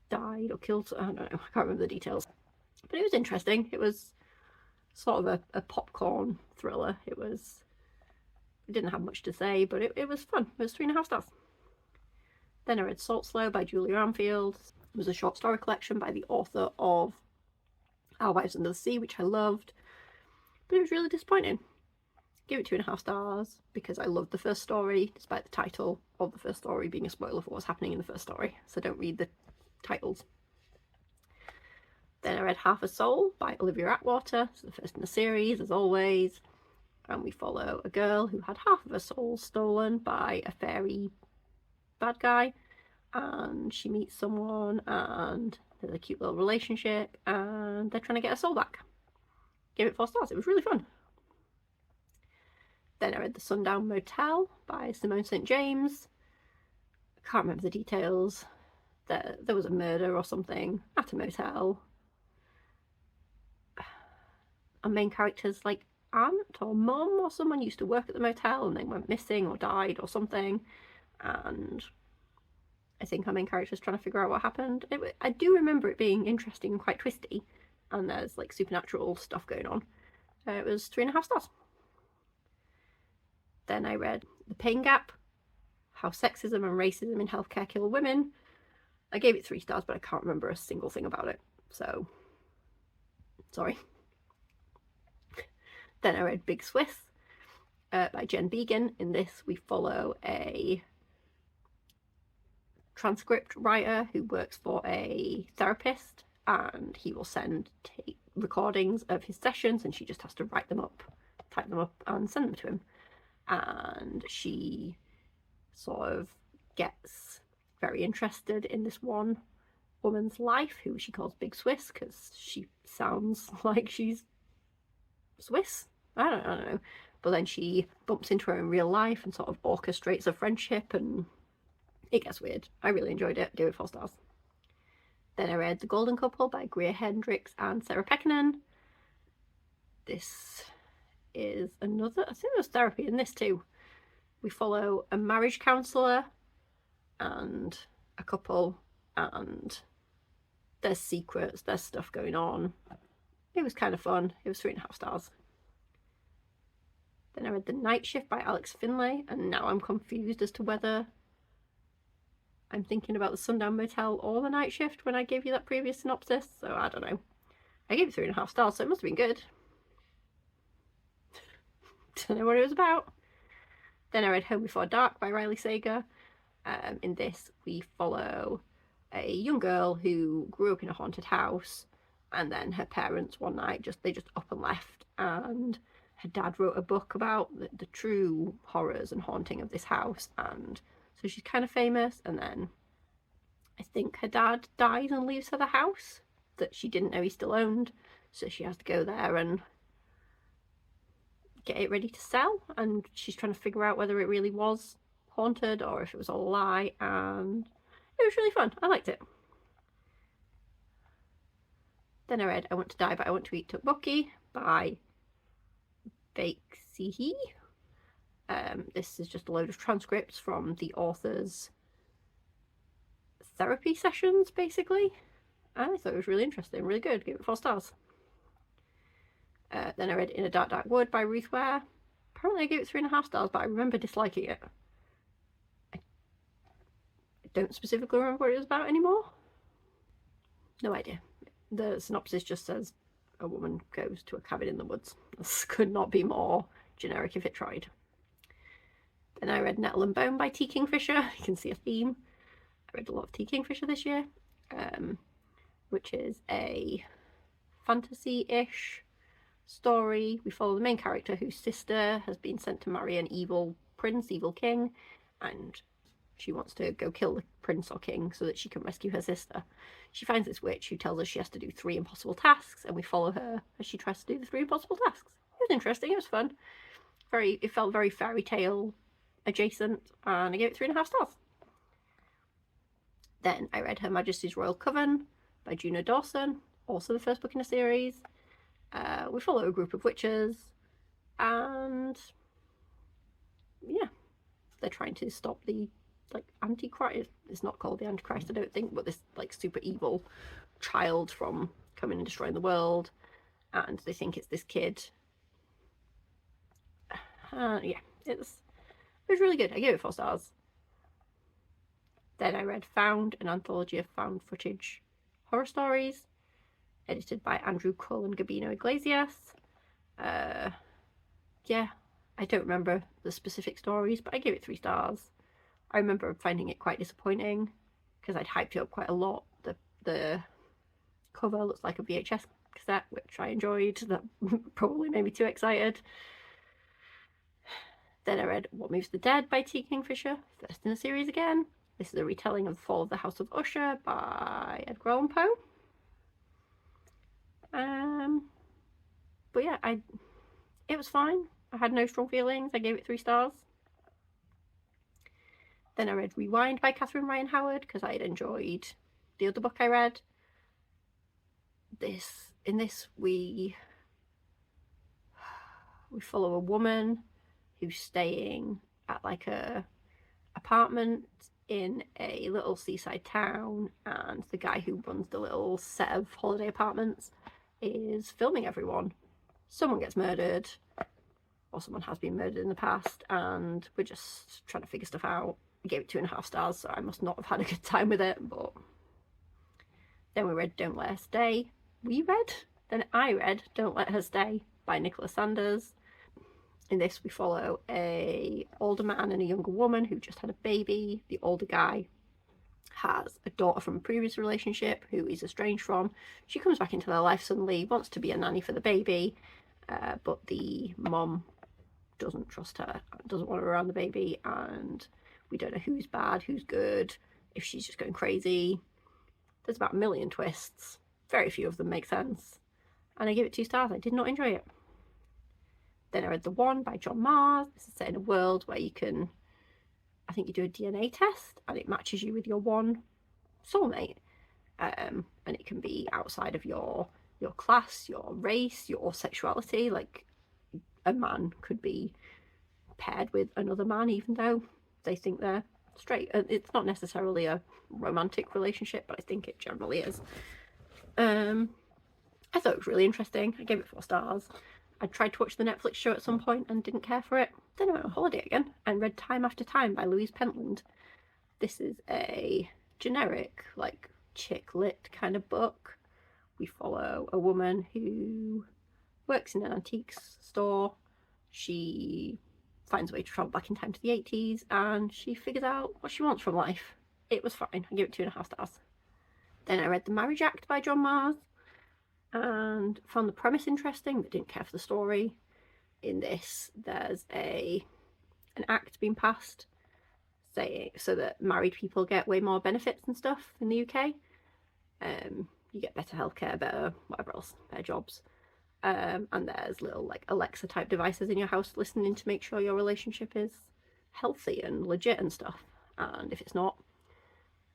died or killed. I don't know. I can't remember the details. But it was interesting. It was sort of a popcorn thriller. It didn't have much to say, but it was fun. It was 3.5 stars. Then I read Salt Slow by Julia Armfield. It was a short story collection by the author of Our Wives Under the Sea, which I loved. But it was really disappointing. Give it 2.5 stars because I loved the first story, despite the title of the first story being a spoiler for what's happening in the first story. So don't read the titles. Then Then I read Half a Soul by Olivia Atwater. It's the first in the series, as always. And we follow a girl who had half of her soul stolen by a fairy bad guy. And she meets someone and there's a cute little relationship and they're trying to get her soul back. Gave it 4 stars. It was really fun. Then I read The Sundown Motel by Simone St. James. I can't remember the details. There was a murder or something at a motel. Our main character's like aunt or mum or someone used to work at the motel and they went missing or died or something. And I think our main character's trying to figure out what happened. I do remember it being interesting and quite twisty. And there's like supernatural stuff going on. It was 3.5 stars. Then I read The Pain Gap, How Sexism and Racism in Healthcare Kill Women. I gave it 3 stars, but I can't remember a single thing about it. So, sorry. Then I read Big Swiss by Jen Began. In this, we follow a transcript writer who works for a therapist, and he will send recordings of his sessions, and she just has to write them up, type them up, and send them to him. And she sort of gets very interested in this one woman's life, who she calls Big Swiss because she sounds like she's Swiss. I don't know. But then she bumps into her in real life and sort of orchestrates a friendship, and it gets weird. I really enjoyed it. Gave it 4 stars. Then I read The Golden Couple by Greer Hendricks and Sarah Pekkanen. This is another, I think there's therapy in this too. We follow a marriage counsellor and a couple, and there's secrets, there's stuff going on. It was kind of fun. It was 3.5 stars. Then I read The Night Shift by Alex Finlay, and now I'm confused as to whether I'm thinking about The Sundown Motel or The Night Shift when I gave you that previous synopsis, so I don't know. I gave it 3.5 stars, so it must have been good. Don't know what it was about. Then I read Home Before Dark by Riley Sager. In this, we follow a young girl who grew up in a haunted house, and then her parents one night they just up and left, and her dad wrote a book about the true horrors and haunting of this house, and so she's kind of famous. And then I think her dad dies and leaves her the house that she didn't know he still owned, so she has to go there and get it ready to sell, and she's trying to figure out whether it really was haunted or if it was all a lie, and it was really fun. I liked it. Then I read I Want to Die But I Want to Eat Tteokbokki by Baek Si-hee. This is just a load of transcripts from the author's therapy sessions, basically. I thought it was really interesting, really good. Gave it 4 stars. Then I read In a Dark Dark Wood by Ruth Ware. Apparently I gave it 3.5 stars, but I remember disliking it. I don't specifically remember what it was about anymore. No idea. The synopsis just says a woman goes to a cabin in the woods. This could not be more generic if it tried. Then I read Nettle and Bone by T. Kingfisher. You can see a theme. I read a lot of T. Kingfisher this year, which is a fantasy-ish story. We follow the main character whose sister has been sent to marry an evil prince, evil king, and she wants to go kill the prince or king so that she can rescue her sister. She finds this witch who tells her she has to do 3 impossible tasks, and we follow her as she tries to do the 3 impossible tasks. It was interesting, it was fun. It felt very fairy tale adjacent, and I gave it 3.5 stars. Then I read Her Majesty's Royal Coven by Juno Dawson, also the first book in a series. We follow a group of witches, and yeah, they're trying to stop the Antichrist. It's not called the Antichrist, I don't think, but this super evil child from coming and destroying the world, and they think it's this kid. Yeah, it was really good. I gave it 4 stars. Then I read Found, an anthology of found footage horror stories, edited by Andrew Cull and Gabino Iglesias. Yeah, I don't remember the specific stories, but I gave it 3 stars. I remember finding it quite disappointing because I'd hyped it up quite a lot. The cover looks like a VHS cassette, which I enjoyed. That probably made me too excited. Then I read What Moves the Dead by T. Kingfisher, first in the series again. This is a retelling of The Fall of the House of Usher by Edgar Allan Poe. But yeah, it was fine. I had no strong feelings. I gave it 3 stars. Then I read Rewind by Catherine Ryan Howard because I had enjoyed the other book I read. In this we follow a woman who's staying at like a apartment in a little seaside town, and the guy who runs the little set of holiday apartments is filming everyone. Someone gets murdered, or someone has been murdered in the past, and we're just trying to figure stuff out. I gave it 2.5 stars, so I must not have had a good time with it. But then we read Don't Let Her Stay. I read Don't Let Her Stay by Nicholas Sanders. In this we follow a older man and a younger woman who just had a baby. The older guy has a daughter from a previous relationship who he's estranged from. She comes back into their life suddenly, wants to be a nanny for the baby, but the mom doesn't trust her, doesn't want her around the baby, and we don't know who's bad, who's good, if she's just going crazy. There's about 1 million twists. Very few of them make sense. And I give it 2 stars. I did not enjoy it. Then I read The One by John Mars. This is set in a world where you can, I think you do a DNA test and it matches you with your one soulmate. And it can be outside of your class, your race, your sexuality. Like, a man could be paired with another man even though they think they're straight. It's not necessarily a romantic relationship, but I think it generally is. I thought it was really interesting. I gave it 4 stars. I tried to watch the Netflix show at some point and didn't care for it. Then I went on holiday again and read Time After Time by Louise Pentland. This is a generic, like, chick lit kind of book. We follow a woman who works in an antiques store. She finds a way to travel back in time to the 80s and she figures out what she wants from life. It was fine. I give it 2.5 stars. Then I read The Marriage Act by John Mars and found the premise interesting but didn't care for the story. In this, there's an act being passed saying so that married people get way more benefits and stuff in the UK. You get better healthcare, better whatever else, better jobs. And there's little like Alexa type devices in your house listening to make sure your relationship is healthy and legit and stuff. And if it's not,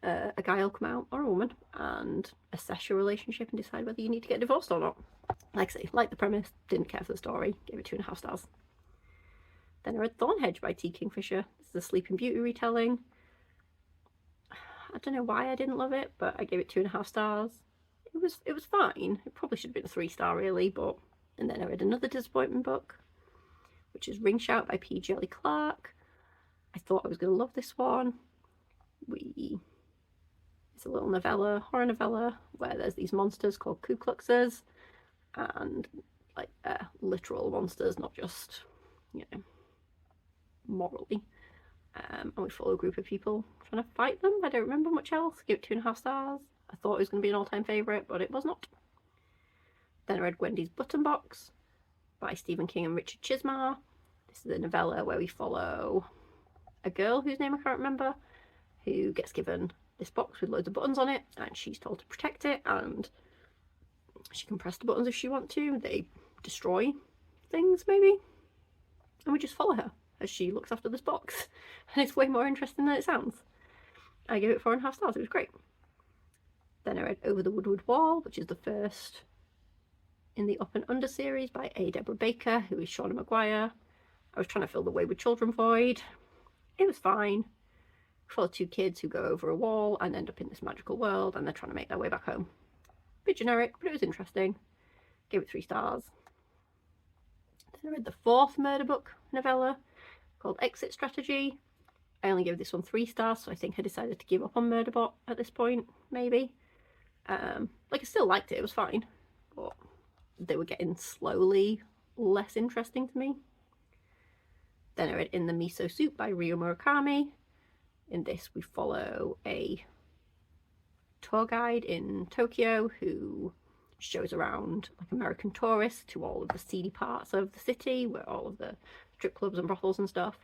a guy will come out, or a woman, and assess your relationship and decide whether you need to get divorced or not. Like I say, like the premise, didn't care for the story, gave it 2.5 stars. Then I read Thornhedge by T. Kingfisher. This is a Sleeping Beauty retelling. I don't know why I didn't love it, but I gave it 2.5 stars. It was fine. It probably should have been a 3 star really, but... And then I read another disappointment book, which is Ring Shout by P. Jelly Clark. I thought I was going to love this one. It's a little novella, horror novella, where there's these monsters called Ku Kluxers, and like literal monsters, not just, you know, morally. And we follow a group of people trying to fight them. I don't remember much else. Give it 2.5 stars. I thought it was going to be an all-time favourite, but it was not. Then I read Gwendy's Button Box by Stephen King and Richard Chismar. This is a novella where we follow a girl whose name I can't remember, who gets given this box with loads of buttons on it, and she's told to protect it, and she can press the buttons if she wants to. They destroy things, maybe. And we just follow her as she looks after this box. And it's way more interesting than it sounds. I gave it 4.5 stars. It was great. Then I read Over the Woodward Wall, which is the first in the Up and Under series by A. Deborah Baker, who is Shauna Maguire. I was trying to fill the Wayward Children void. It was fine. For 2 kids who go over a wall and end up in this magical world, and they're trying to make their way back home. Bit generic, but it was interesting. Gave it 3 stars. Then I read the 4th murder book novella called Exit Strategy. I only gave this one 3 stars, so I think I decided to give up on Murderbot at this point, maybe. Like, I still liked it, it was fine, but they were getting slowly less interesting to me. Then I read In the Miso Soup by Ryo Murakami. In this, we follow a tour guide in Tokyo who shows around like American tourists to all of the seedy parts of the city where all of the strip clubs and brothels and stuff,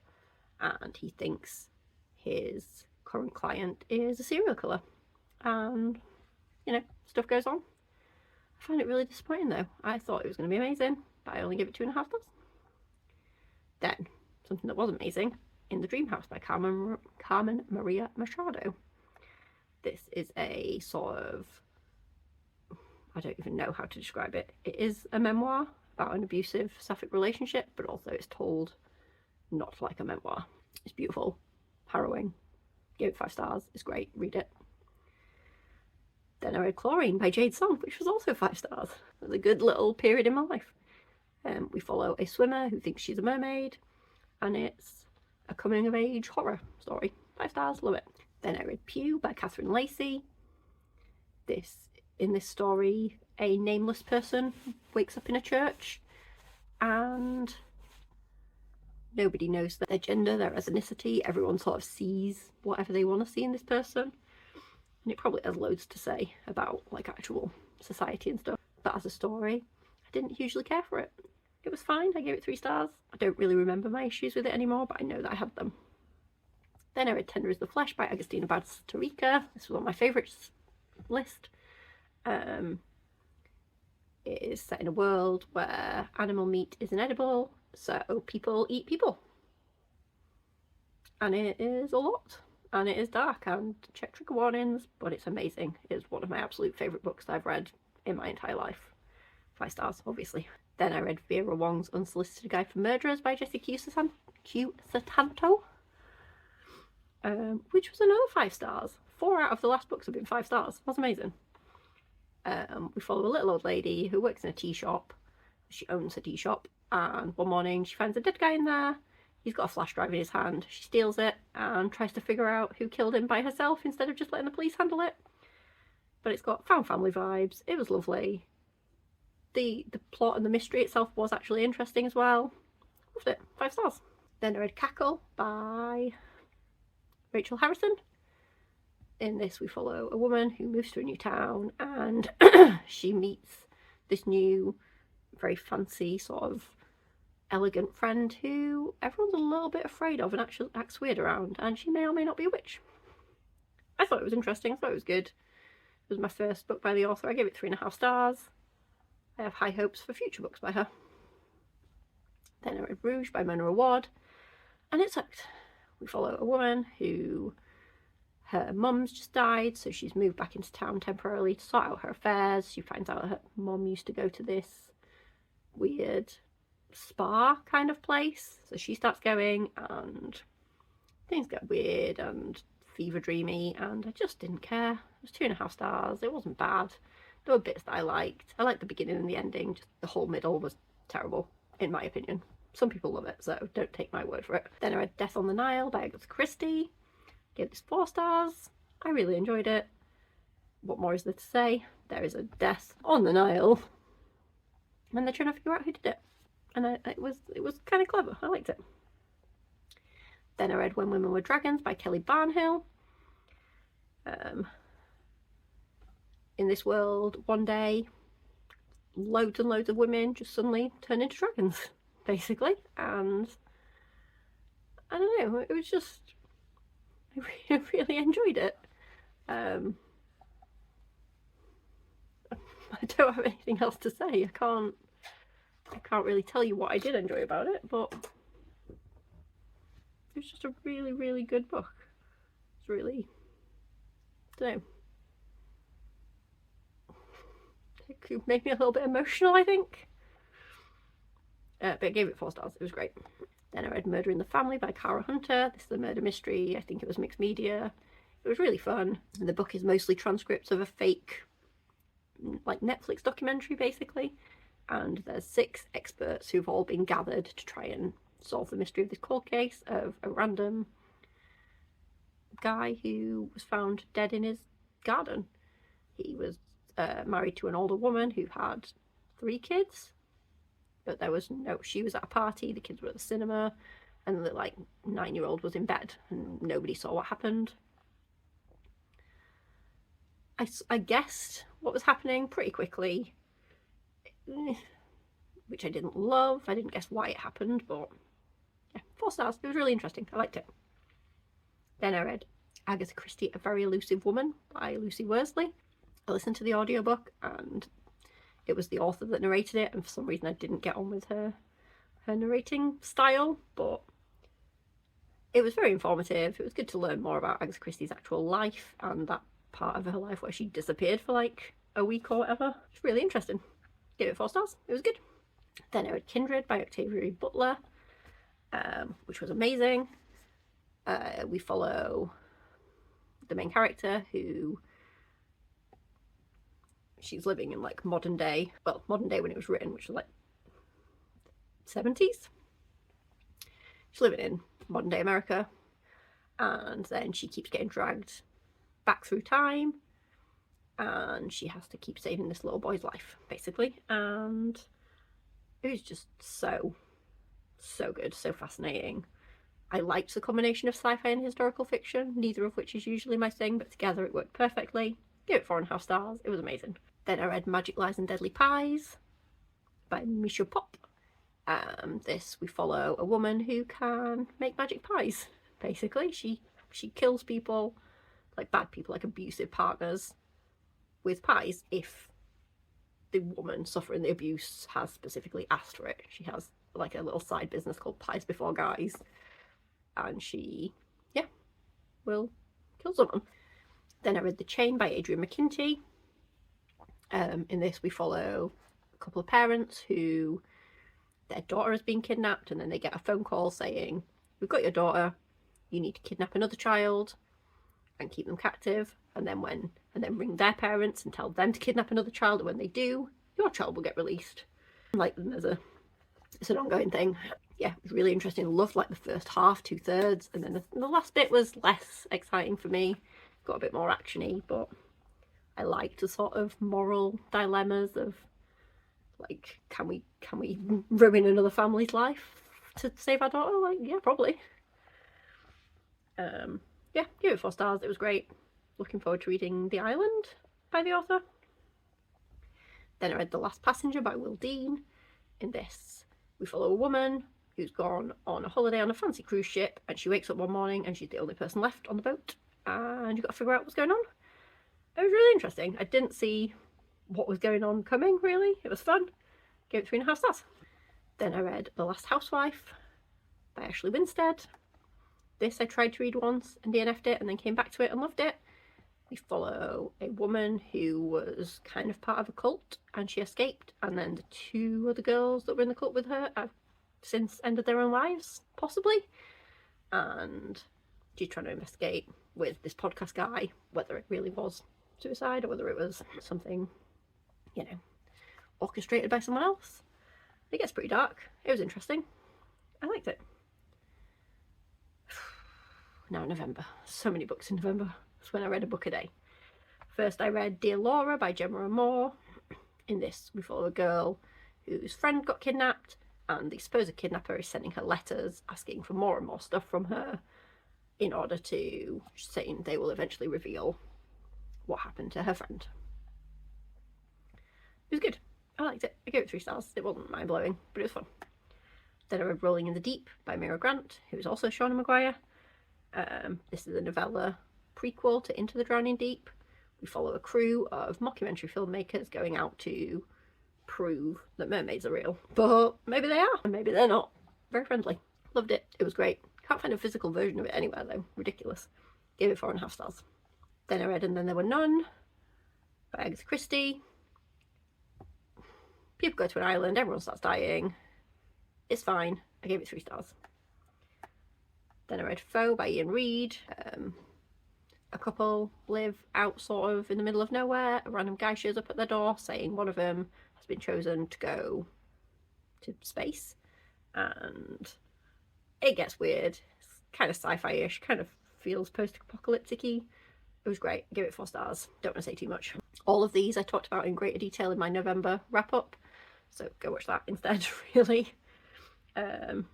and he thinks his current client is a serial killer, and you know, stuff goes on. I find it really disappointing though. I thought it was going to be amazing, but I only give it 2.5 stars. Then, something that was amazing, In the Dream House by Carmen Maria Machado. This is a sort of, I don't even know how to describe it. It is a memoir about an abusive sapphic relationship, but also it's told not like a memoir. It's beautiful, harrowing. Gave it 5 stars. It's great. Read it. Then I read Chlorine by Jade Song, which was also 5 stars. It was a good little period in my life. We follow a swimmer who thinks she's a mermaid, and it's a coming-of-age horror story. 5 stars. Love it. Then I read Pew by Catherine Lacey. In this story, a nameless person wakes up in a church and nobody knows their gender, their ethnicity. Everyone sort of sees whatever they want to see in this person. And it probably has loads to say about like actual society and stuff. But as a story, I didn't hugely care for it. It was fine. I gave it 3 stars. I don't really remember my issues with it anymore, but I know that I had them. Then I read Tender is the Flesh by Agustina Bastarrica. This was on my favourites list. It is set in a world where animal meat is inedible, so people eat people. And it is a lot. And it is dark, and check trigger warnings, but it's amazing. It's one of my absolute favourite books that I've read in my entire life. 5 stars, obviously. Then I read Vera Wong's Unsolicited Guide for Murderers by Jessie Q. Sutanto, which was another 5 stars. 4 out of the last books have been 5 stars. That's amazing. We follow a little old lady who works in a tea shop. She owns a tea shop, and one morning she finds a dead guy in there. He's got a flash drive in his hand. She steals it and tries to figure out who killed him by herself instead of just letting the police handle it. But it's got found family vibes. It was lovely. The plot and the mystery itself was actually interesting as well. Loved it. 5 stars. Then I read Cackle by Rachel Harrison. In this we follow a woman who moves to a new town, and she meets this new, very fancy, sort of elegant friend who everyone's a little bit afraid of and actually acts weird around, and she may or may not be a witch. I thought it was interesting. I thought it was good. It was my first book by the author. I gave it 3.5 stars. I have high hopes for future books by her. Then I read Rouge by Mona Awad, and it sucked. We follow a woman who, her mum's just died, so she's moved back into town temporarily to sort out her affairs. She finds out her mum used to go to this weird spa kind of place, so she starts going, and things get weird and fever dreamy, and I just didn't care. It was 2.5 stars. It wasn't bad. There were bits that I liked. I liked the beginning and the ending. Just the whole middle was terrible, in my opinion. Some people love it, so don't take my word for it. Then I read Death on the Nile by Agatha Christie. Gave this 4 stars. I really enjoyed it. What more is there to say? There is a death on the Nile, and they're trying to figure out who did it. And it was kind of clever. I liked it. Then I read When Women Were Dragons by Kelly Barnhill. In this world, one day, loads and loads of women just suddenly turn into dragons, basically. And I don't know, it was just, I really enjoyed it. I don't have anything else to say. I can't really tell you what I did enjoy about it, but it was just a really, really good book. It's really, I don't know, it made me a little bit emotional, I think. But I gave it 4 stars. It was great. Then I read Murder in the Family by Cara Hunter. This is a murder mystery. I think it was mixed media. It was really fun. The book is mostly transcripts of a fake, like, Netflix documentary, basically. And there's 6 experts who've all been gathered to try and solve the mystery of this cold case of a random guy who was found dead in his garden. He was married to an older woman who had 3 kids, but she was at a party, the kids were at the cinema, and the 9-year-old was in bed and nobody saw what happened. I guessed what was happening pretty quickly, which I didn't love. I didn't guess why it happened, but yeah, 4 stars. It was really interesting. I liked it. Then I read Agatha Christie, A Very Elusive Woman by Lucy Worsley. I listened to the audiobook and it was the author that narrated it, and for some reason I didn't get on with her narrating style, but it was very informative. It was good to learn more about Agatha Christie's actual life and that part of her life where she disappeared for like a week or whatever. It's really interesting. Gave it 4 stars. It was good. Then I read Kindred by Octavia Butler, which was amazing. We follow the main character who she's living in like modern day when it was written, which was like 70s. She's living in modern day America, and then she keeps getting dragged back through time, and she has to keep saving this little boy's life basically. And it was just so good, so fascinating. I liked the combination of sci-fi and historical fiction, neither of which is usually my thing, but together it worked perfectly. Give it 4.5 stars. It was amazing. Then I read Magic Lies and Deadly Pies by Misha Pop. This, we follow a woman who can make magic pies. Basically, she kills people, like bad people, like abusive partners, with pies if the woman suffering the abuse has specifically asked for it. She has like a little side business called Pies Before Guys, and she, yeah, will kill someone. Then I read The Chain by Adrian McKinty. In this, we follow a couple of parents who their daughter has been kidnapped, and then they get a phone call saying, "We've got your daughter. You need to kidnap another child and keep them captive, and then ring their parents and tell them to kidnap another child. And when they do, your child will get released." Like, it's an ongoing thing. Yeah, it was really interesting. Loved like the first half, 2/3, and then the last bit was less exciting for me. Got a bit more actiony, but I liked the sort of moral dilemmas of like, can we ruin another family's life to save our daughter? Like, yeah, probably. Yeah, give it 4 stars. It was great. Looking forward to reading The Island by the author. Then I read The Last Passenger by Will Dean. In this, we follow a woman who's gone on a holiday on a fancy cruise ship, and she wakes up one morning and she's the only person left on the boat, and you've got to figure out what's going on. It was really interesting. I didn't see what was going on coming, really. It was fun. Gave it 3.5 stars. Then I read The Last Housewife by Ashley Winstead. This I tried to read once and DNF'd it, and then came back to it and loved it. We follow a woman who was kind of part of a cult and she escaped, and then the 2 other girls that were in the cult with her have since ended their own lives, possibly. And she's trying to investigate with this podcast guy whether it really was suicide or whether it was something, you know, orchestrated by someone else. It gets pretty dark. It was interesting. I liked it. Now November. So many books in November. That's when I read a book a day. First I read Dear Laura by Gemma Moore. In this, we follow a girl whose friend got kidnapped, and the supposed kidnapper is sending her letters asking for more and more stuff from her in order to, saying they will eventually reveal what happened to her friend. It was good. I liked it. I gave it 3 stars. It wasn't mind-blowing, but it was fun. Then I read Rolling in the Deep by Mira Grant, who is also Shauna Maguire. This is a novella prequel to Into the Drowning Deep. We follow a crew of mockumentary filmmakers going out to prove that mermaids are real. But maybe they are, and maybe they're not. Very friendly. Loved it. It was great. Can't find a physical version of it anywhere though. Ridiculous. Gave it 4.5 stars. Then I read And Then There Were None by Agatha Christie. People go to an island, everyone starts dying. It's fine. I gave it 3 stars. Then I read Foe by Ian Reid. A couple live out sort of in the middle of nowhere. A random guy shows up at their door saying one of them has been chosen to go to space. And it gets weird. It's kind of sci-fi-ish, kind of feels post-apocalyptic-y. It was great. I gave it 4 stars. Don't want to say too much. All of these I talked about in greater detail in my November wrap-up, so go watch that instead, really. Then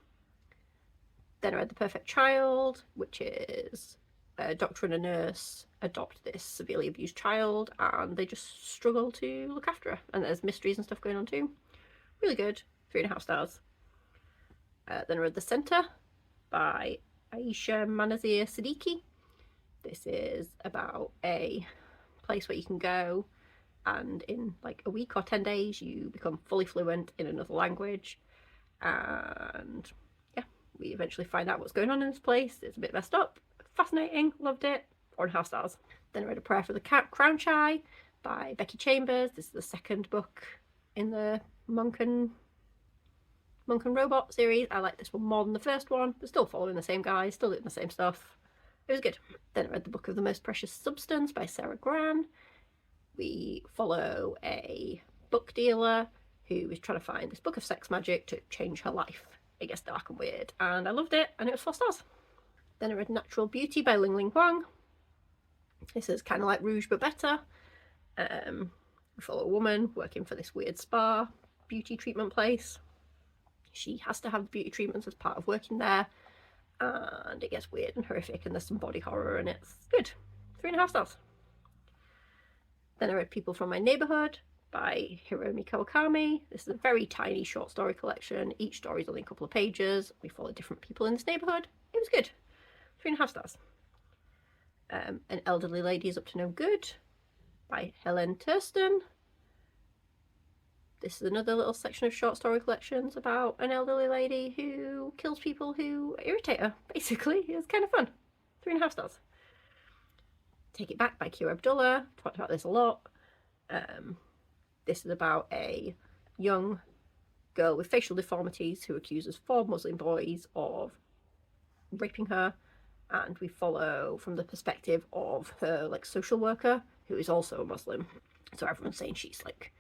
I read The Perfect Child, which is a doctor and a nurse adopt this severely abused child, and they just struggle to look after her, and there's mysteries and stuff going on too. Really good. 3.5 stars. Then I read The Centre by Aisha Manazir Siddiqui. This is about a place where you can go and in like a week or 10 days you become fully fluent in another language, and yeah, we eventually find out what's going on in this place. It's a bit messed up, fascinating, loved it. 4.5 stars. Then I read A Prayer for the Crown Shy by Becky Chambers. This is the second book in the Monk and Robot series. I like this one more than the first one, but still following the same guys, still doing the same stuff. It was good. Then I read The Book of the Most Precious Substance by Sarah Gran. We follow a book dealer who is trying to find this book of sex magic to change her life. It gets dark and weird, and I loved it, and it was 4 stars. Then I read Natural Beauty by Ling Ling Huang. This is kind of like Rouge but better. We follow a woman working for this weird spa beauty treatment place. She has to have beauty treatments as part of working there, and it gets weird and horrific, and there's some body horror, and it's good. 3.5 stars. Then I read People from My Neighborhood by Hiromi Kawakami. This is a very tiny short story collection. Each story is only a couple of pages. We follow different people in this neighborhood. It was good. 3.5 stars. An Elderly Lady is Up to No Good by Helen Thurston. This is another little section of short story collections about an elderly lady who kills people who irritate her, basically. It's kind of fun. 3.5 stars. Take It Back by Kira Abdullah. Talked about this a lot. This is about a young girl with facial deformities who accuses 4 Muslim boys of raping her, and we follow from the perspective of her like social worker, who is also a Muslim. So everyone's saying she's like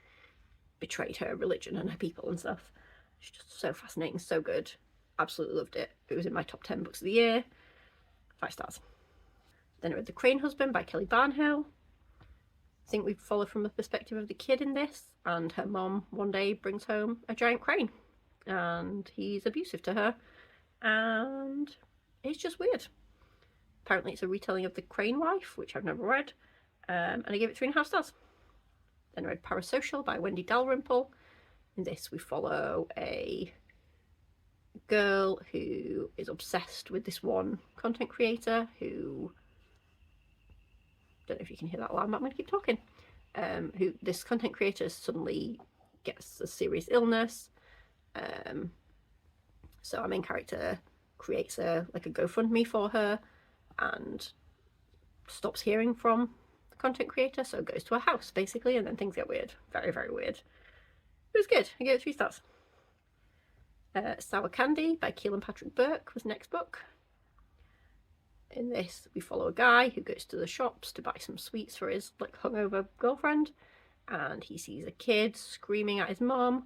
betrayed her religion and her people and stuff. It's just so fascinating, so good. Absolutely loved it. It was in my top 10 books of the year. 5 stars. Then I read The Crane Husband by Kelly Barnhill. I think we follow from the perspective of the kid in this, and her mom one day brings home a giant crane, and he's abusive to her, and it's just weird. Apparently it's a retelling of The Crane Wife, which I've never read, and I gave it 3.5 stars. Then I read Parasocial by Wendy Dalrymple. In this we follow a girl who is obsessed with this one content creator who, don't know if you can hear that alarm, but I'm going to keep talking. Who this content creator suddenly gets a serious illness. So our main character creates a GoFundMe for her and stops hearing from the content creator, so goes to a house basically, and then things get weird. Very, very weird. It was good. I gave it 3 stars. Sour Candy by Keelan Patrick Burke was next book. In this, we follow a guy who goes to the shops to buy some sweets for his like hungover girlfriend, and he sees a kid screaming at his mom,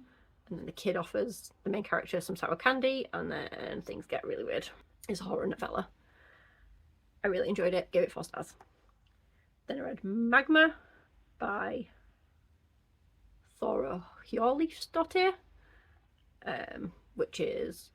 and then the kid offers the main character some sour candy, and then things get really weird. It's a horror novella. I really enjoyed it. Gave it 4 stars. Then I read Magma by Thora Hjorleifsdottir, which is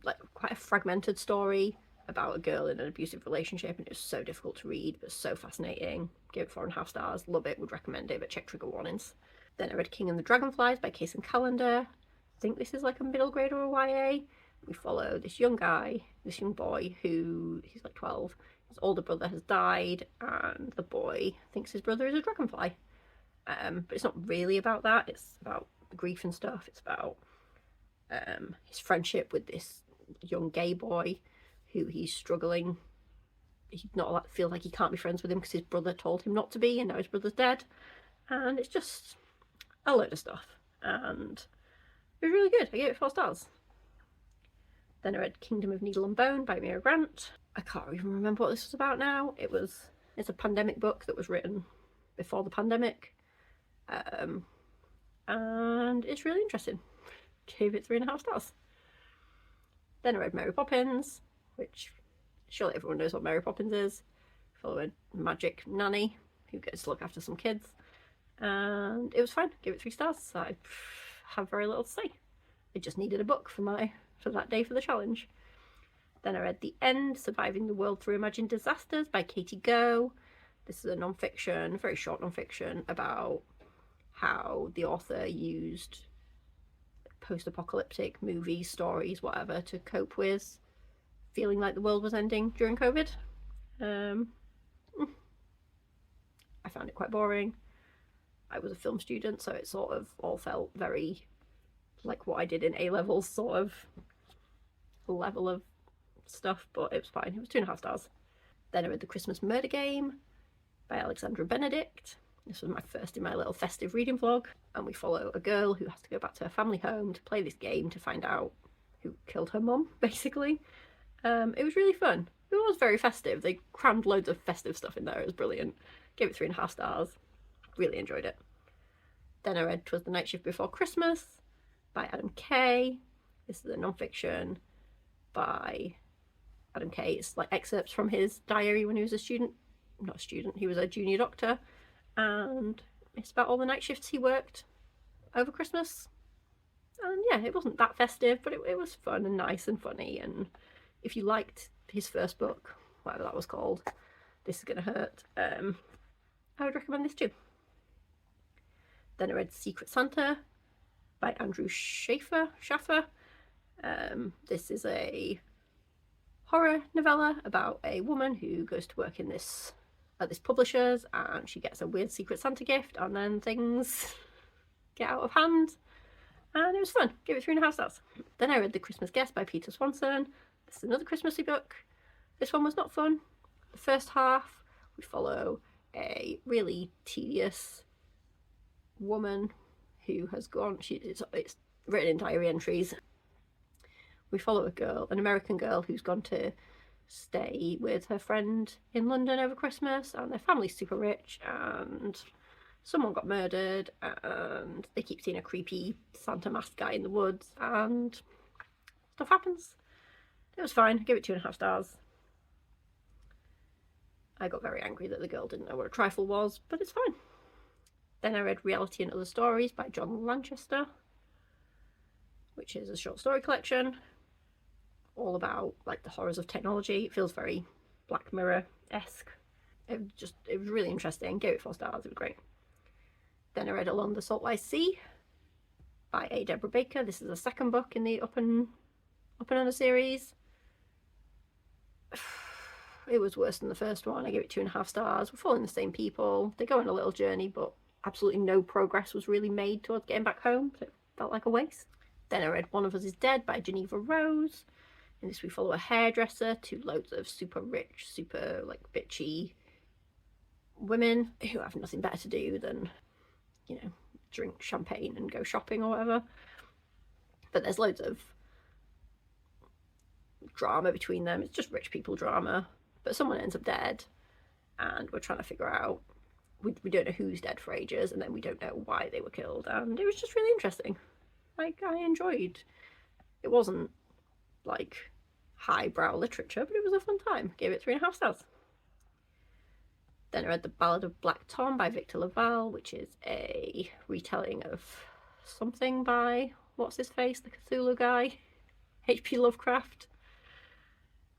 like quite a fragmented story about a girl in an abusive relationship, and it's so difficult to read but so fascinating. Gave it 4.5 stars. Love it, would recommend it, but check trigger warnings. Then I read King and the Dragonflies by Kaysen Callender. I think this is like a middle grade or a YA. We follow this young guy, this young boy who, he's like 12. His older brother has died, and the boy thinks his brother is a dragonfly. But it's not really about that. It's about the grief and stuff. It's about his friendship with this young gay boy who he's struggling. He's not allowed, feels like he can't be friends with him because his brother told him not to be, and now his brother's dead. And it's just a load of stuff. And it was really good. I gave it 4 stars. Then I read Kingdom of Needle and Bone by Mira Grant. I can't even remember what this was about now. It's a pandemic book that was written before the pandemic. And it's really interesting. Gave it 3.5 stars. Then I read Mary Poppins, which surely everyone knows what Mary Poppins is. Following magic nanny who gets to look after some kids. And it was fine. Gave it 3 stars. I have very little to say. I just needed a book for that day for the challenge. Then I read The End, Surviving the World Through Imagined Disasters by Katie Go. This is a non-fiction, very short non-fiction, about how the author used post-apocalyptic movies, stories, whatever, to cope with feeling like the world was ending during COVID. I found it quite boring. I was a film student, so it sort of all felt very like what I did in A-levels, sort of level of stuff, but it was fine. It was 2.5 stars. Then I read The Christmas Murder Game by Alexandra Benedict. This was my first in my little festive reading vlog, and we follow a girl who has to go back to her family home to play this game to find out who killed her mum, basically. It was really fun. It was very festive. They crammed loads of festive stuff in there. It was brilliant. Gave it 3.5 stars. Really enjoyed it. Then I read 'Twas the Night Shift Before Christmas by Adam Kay. This is a non-fiction by Adam Kay. It's like excerpts from his diary when he was a student. Not a student, he was a junior doctor. And it's about all the night shifts he worked over Christmas. And yeah, it wasn't that festive, but it was fun and nice and funny. And if you liked his first book, whatever that was called, This Is Gonna Hurt, I would recommend this too. Then I read Secret Santa by Andrew Schaffer. This is a horror novella about a woman who goes to work in this publisher's, and she gets a weird Secret Santa gift, and then things get out of hand. And it was fun. Gave it 3.5 stars. Then I read The Christmas Guest by Peter Swanson. This is another Christmassy book. This one was not fun. The first half, we follow a really tedious woman who has gone, it's written in diary entries. We follow an American girl who's gone to stay with her friend in London over Christmas, and their family's super rich, and someone got murdered, and they keep seeing a creepy Santa masked guy in the woods, and stuff happens. It was fine. I gave it 2.5 stars. I got very angry that the girl didn't know what a trifle was, but it's fine. Then I read Reality and Other Stories by John Lanchester, which is a short story collection all about like the horrors of technology. It feels very Black Mirror-esque. It was really interesting. Gave it 4 stars. It was great. Then I read Along the Saltwise Sea by A. Deborah Baker. This is the second book in the Up and Under series. It was worse than the first one. I gave it 2.5 stars. We're following the same people. They go on a little journey, but absolutely no progress was really made towards getting back home, so it felt like a waste. Then I read One of Us is Dead by Geneva Rose. In this we follow a hairdresser to loads of super rich, super like bitchy women who have nothing better to do than, you know, drink champagne and go shopping or whatever. But there's loads of drama between them. It's just rich people drama. But someone ends up dead, and we're trying to figure out, we don't know who's dead for ages, and then we don't know why they were killed, and it was just really interesting. Like, I enjoyed. It wasn't like highbrow literature, but it was a fun time. Gave it 3.5 stars. Then I read The Ballad of Black Tom by Victor LaValle, which is a retelling of something by, what's his face, the Cthulhu guy, H.P. Lovecraft.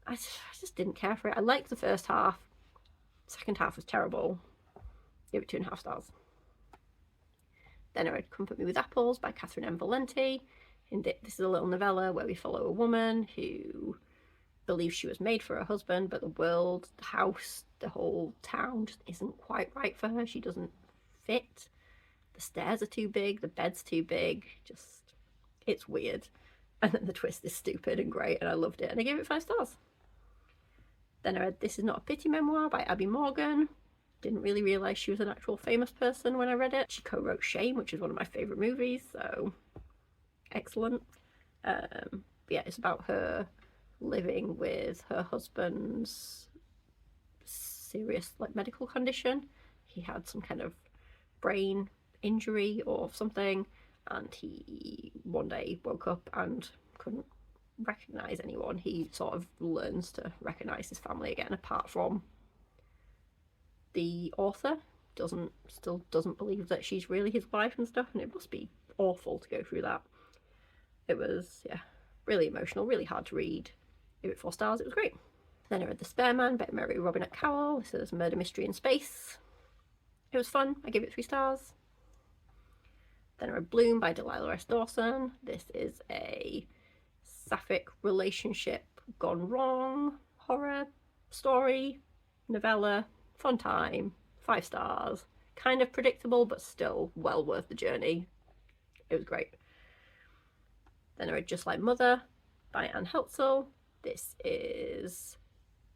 I just didn't care for it. I liked the first half. Second half was terrible. Gave it 2.5 stars. Then I read Comfort Me With Apples by Catherine M. Valenti. This is a little novella where we follow a woman who believes she was made for her husband, but the world, the house, the whole town just isn't quite right for her. She doesn't fit. The stairs are too big, the bed's too big. Just, it's weird. And then the twist is stupid and great, and I loved it, and I gave it 5 stars. Then I read This Is Not a Pity Memoir by Abby Morgan. Didn't really realise she was an actual famous person when I read it. She co-wrote Shame, which is one of my favourite movies, so excellent. Yeah, it's about her living with her husband's serious like medical condition. He had some kind of brain injury or something, and he one day woke up and couldn't recognise anyone. He sort of learns to recognise his family again, apart from the author still doesn't believe that she's really his wife and stuff, and it must be awful to go through that. It was, yeah, really emotional, really hard to read. Gave it 4 stars, it was great. Then I read The Spare Man by Mary Robinette Kowal. This is murder mystery in space. It was fun, I gave it 3 stars. Then I read Bloom by Delilah S. Dawson. This is a sapphic relationship gone wrong horror story, novella, fun time, 5 stars. Kind of predictable, but still well worth the journey. It was great. Then I read Just Like Mother by Anne Heltzel. This is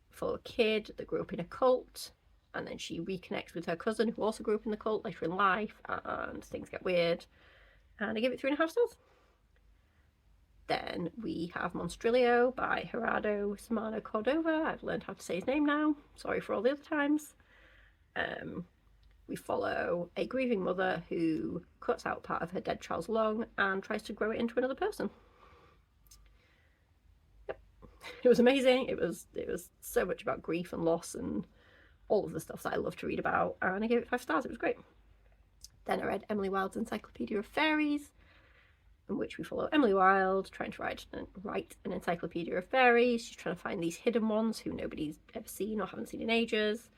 for a kid that grew up in a cult, and then she reconnects with her cousin who also grew up in the cult later in life, and things get weird. And I give it 3.5 stars. Then we have Monstrillo by Gerardo Samano Cordova. I've learned how to say his name now. Sorry for all the other times. We follow a grieving mother who cuts out part of her dead child's lung and tries to grow it into another person. Yep. It was amazing. It was so much about grief and loss and all of the stuff that I love to read about, and I gave it 5 stars. It was great. Then I read Emily Wilde's Encyclopedia of Fairies, in which we follow Emily Wilde trying to write an encyclopedia of fairies. She's trying to find these hidden ones who nobody's ever seen or haven't seen in ages.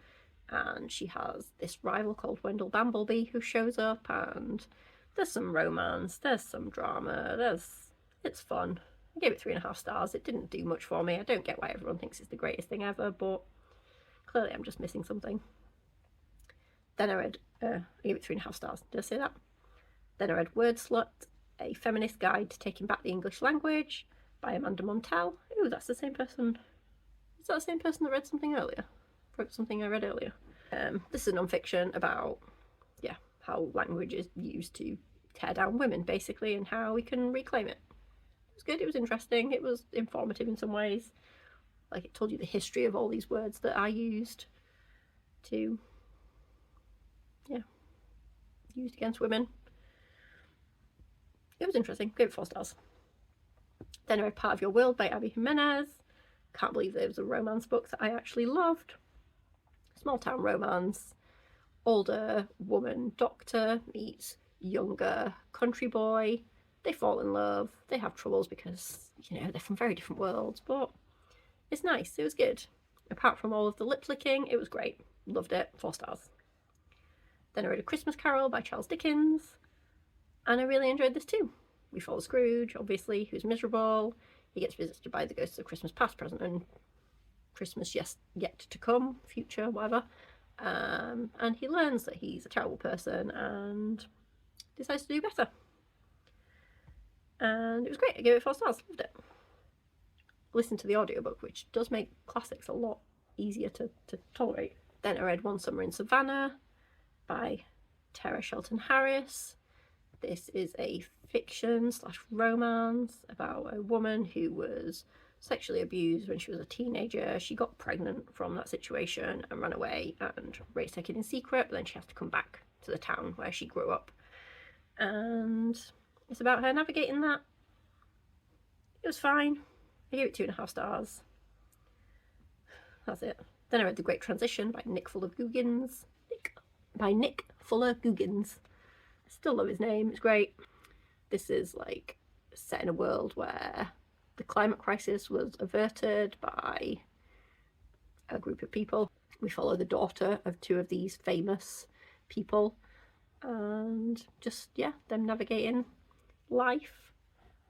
And she has this rival called Wendell Bambleby who shows up, and there's some romance, there's some drama, it's fun. I gave it 3.5 stars. It didn't do much for me. I don't get why everyone thinks it's the greatest thing ever, but clearly I'm just missing something. Then I read, I gave it 3.5 stars. Did I say that? Then I read Word Slut, a feminist guide to taking back the English language by Amanda Montell. Ooh, that's the same person. Is that the same person that read something earlier? Wrote something I read earlier. This is a non-fiction about, how language is used to tear down women, basically, and how we can reclaim it. It was good, it was interesting, it was informative in some ways. Like, it told you the history of all these words that I used to, used against women. It was interesting, gave it 4 stars. Then I read Part of Your World by Abby Jimenez. Can't believe there was a romance book that I actually loved. Small town romance. Older woman doctor meets younger country boy. They fall in love. They have troubles because, they're from very different worlds, but it's nice. It was good. Apart from all of the lip licking, it was great. Loved it. 4 stars. Then I read A Christmas Carol by Charles Dickens, and I really enjoyed this too. We follow Scrooge, obviously, who's miserable. He gets visited by the ghosts of Christmas past, present, and Christmas yet to come, future, whatever. And he learns that he's a terrible person and decides to do better. And it was great. I gave it 4 stars. Loved it. Listened to the audiobook, which does make classics a lot easier to tolerate. Then I read One Summer in Savannah by Tara Shelton Harris. This is a fiction/romance about a woman who was sexually abused when she was a teenager. She got pregnant from that situation and ran away and raised her kid in secret, but then she has to come back to the town where she grew up. And it's about her navigating that. It was fine. I gave it 2.5 stars. That's it. Then I read The Great Transition by Nick Fuller Googins. Nick Fuller Googins. I still love his name. It's great. This is like set in a world where the climate crisis was averted by a group of people. We follow the daughter of 2 of these famous people and just, them navigating life.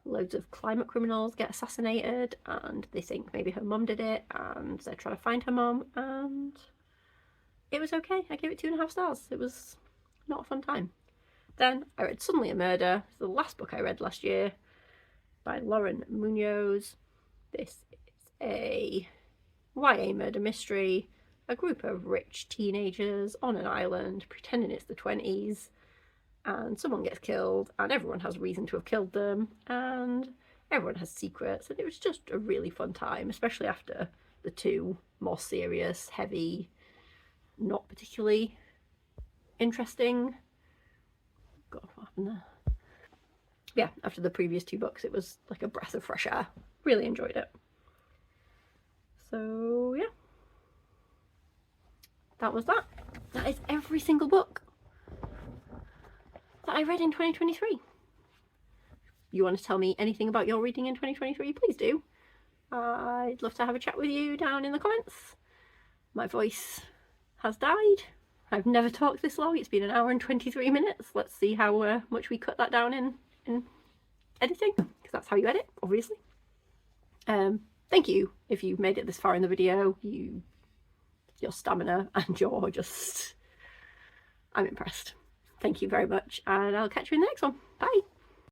Loads of climate criminals get assassinated and they think maybe her mum did it and they're trying to find her mum, and it was okay. I gave it 2.5 stars. It was not a fun time. Then I read Suddenly a Murder. It's the last book I read last year by Lauren Munoz. This is a YA murder mystery. A group of rich teenagers on an island pretending it's the 20s, and someone gets killed and everyone has reason to have killed them and everyone has secrets, and it was just a really fun time, especially after the 2 more serious, heavy, not particularly interesting. God, what happened there? Yeah, after the previous 2 books, it was like a breath of fresh air. Really enjoyed it. So, yeah. That was that. That is every single book that I read in 2023. You want to tell me anything about your reading in 2023? Please do. I'd love to have a chat with you down in the comments. My voice has died. I've never talked this long. It's been an hour and 23 minutes. Let's see how much we cut that down in editing, because that's how you edit, obviously. Thank you if you've made it this far in the video. Your stamina and your I'm impressed. Thank you very much, and I'll catch you in the next one. Bye.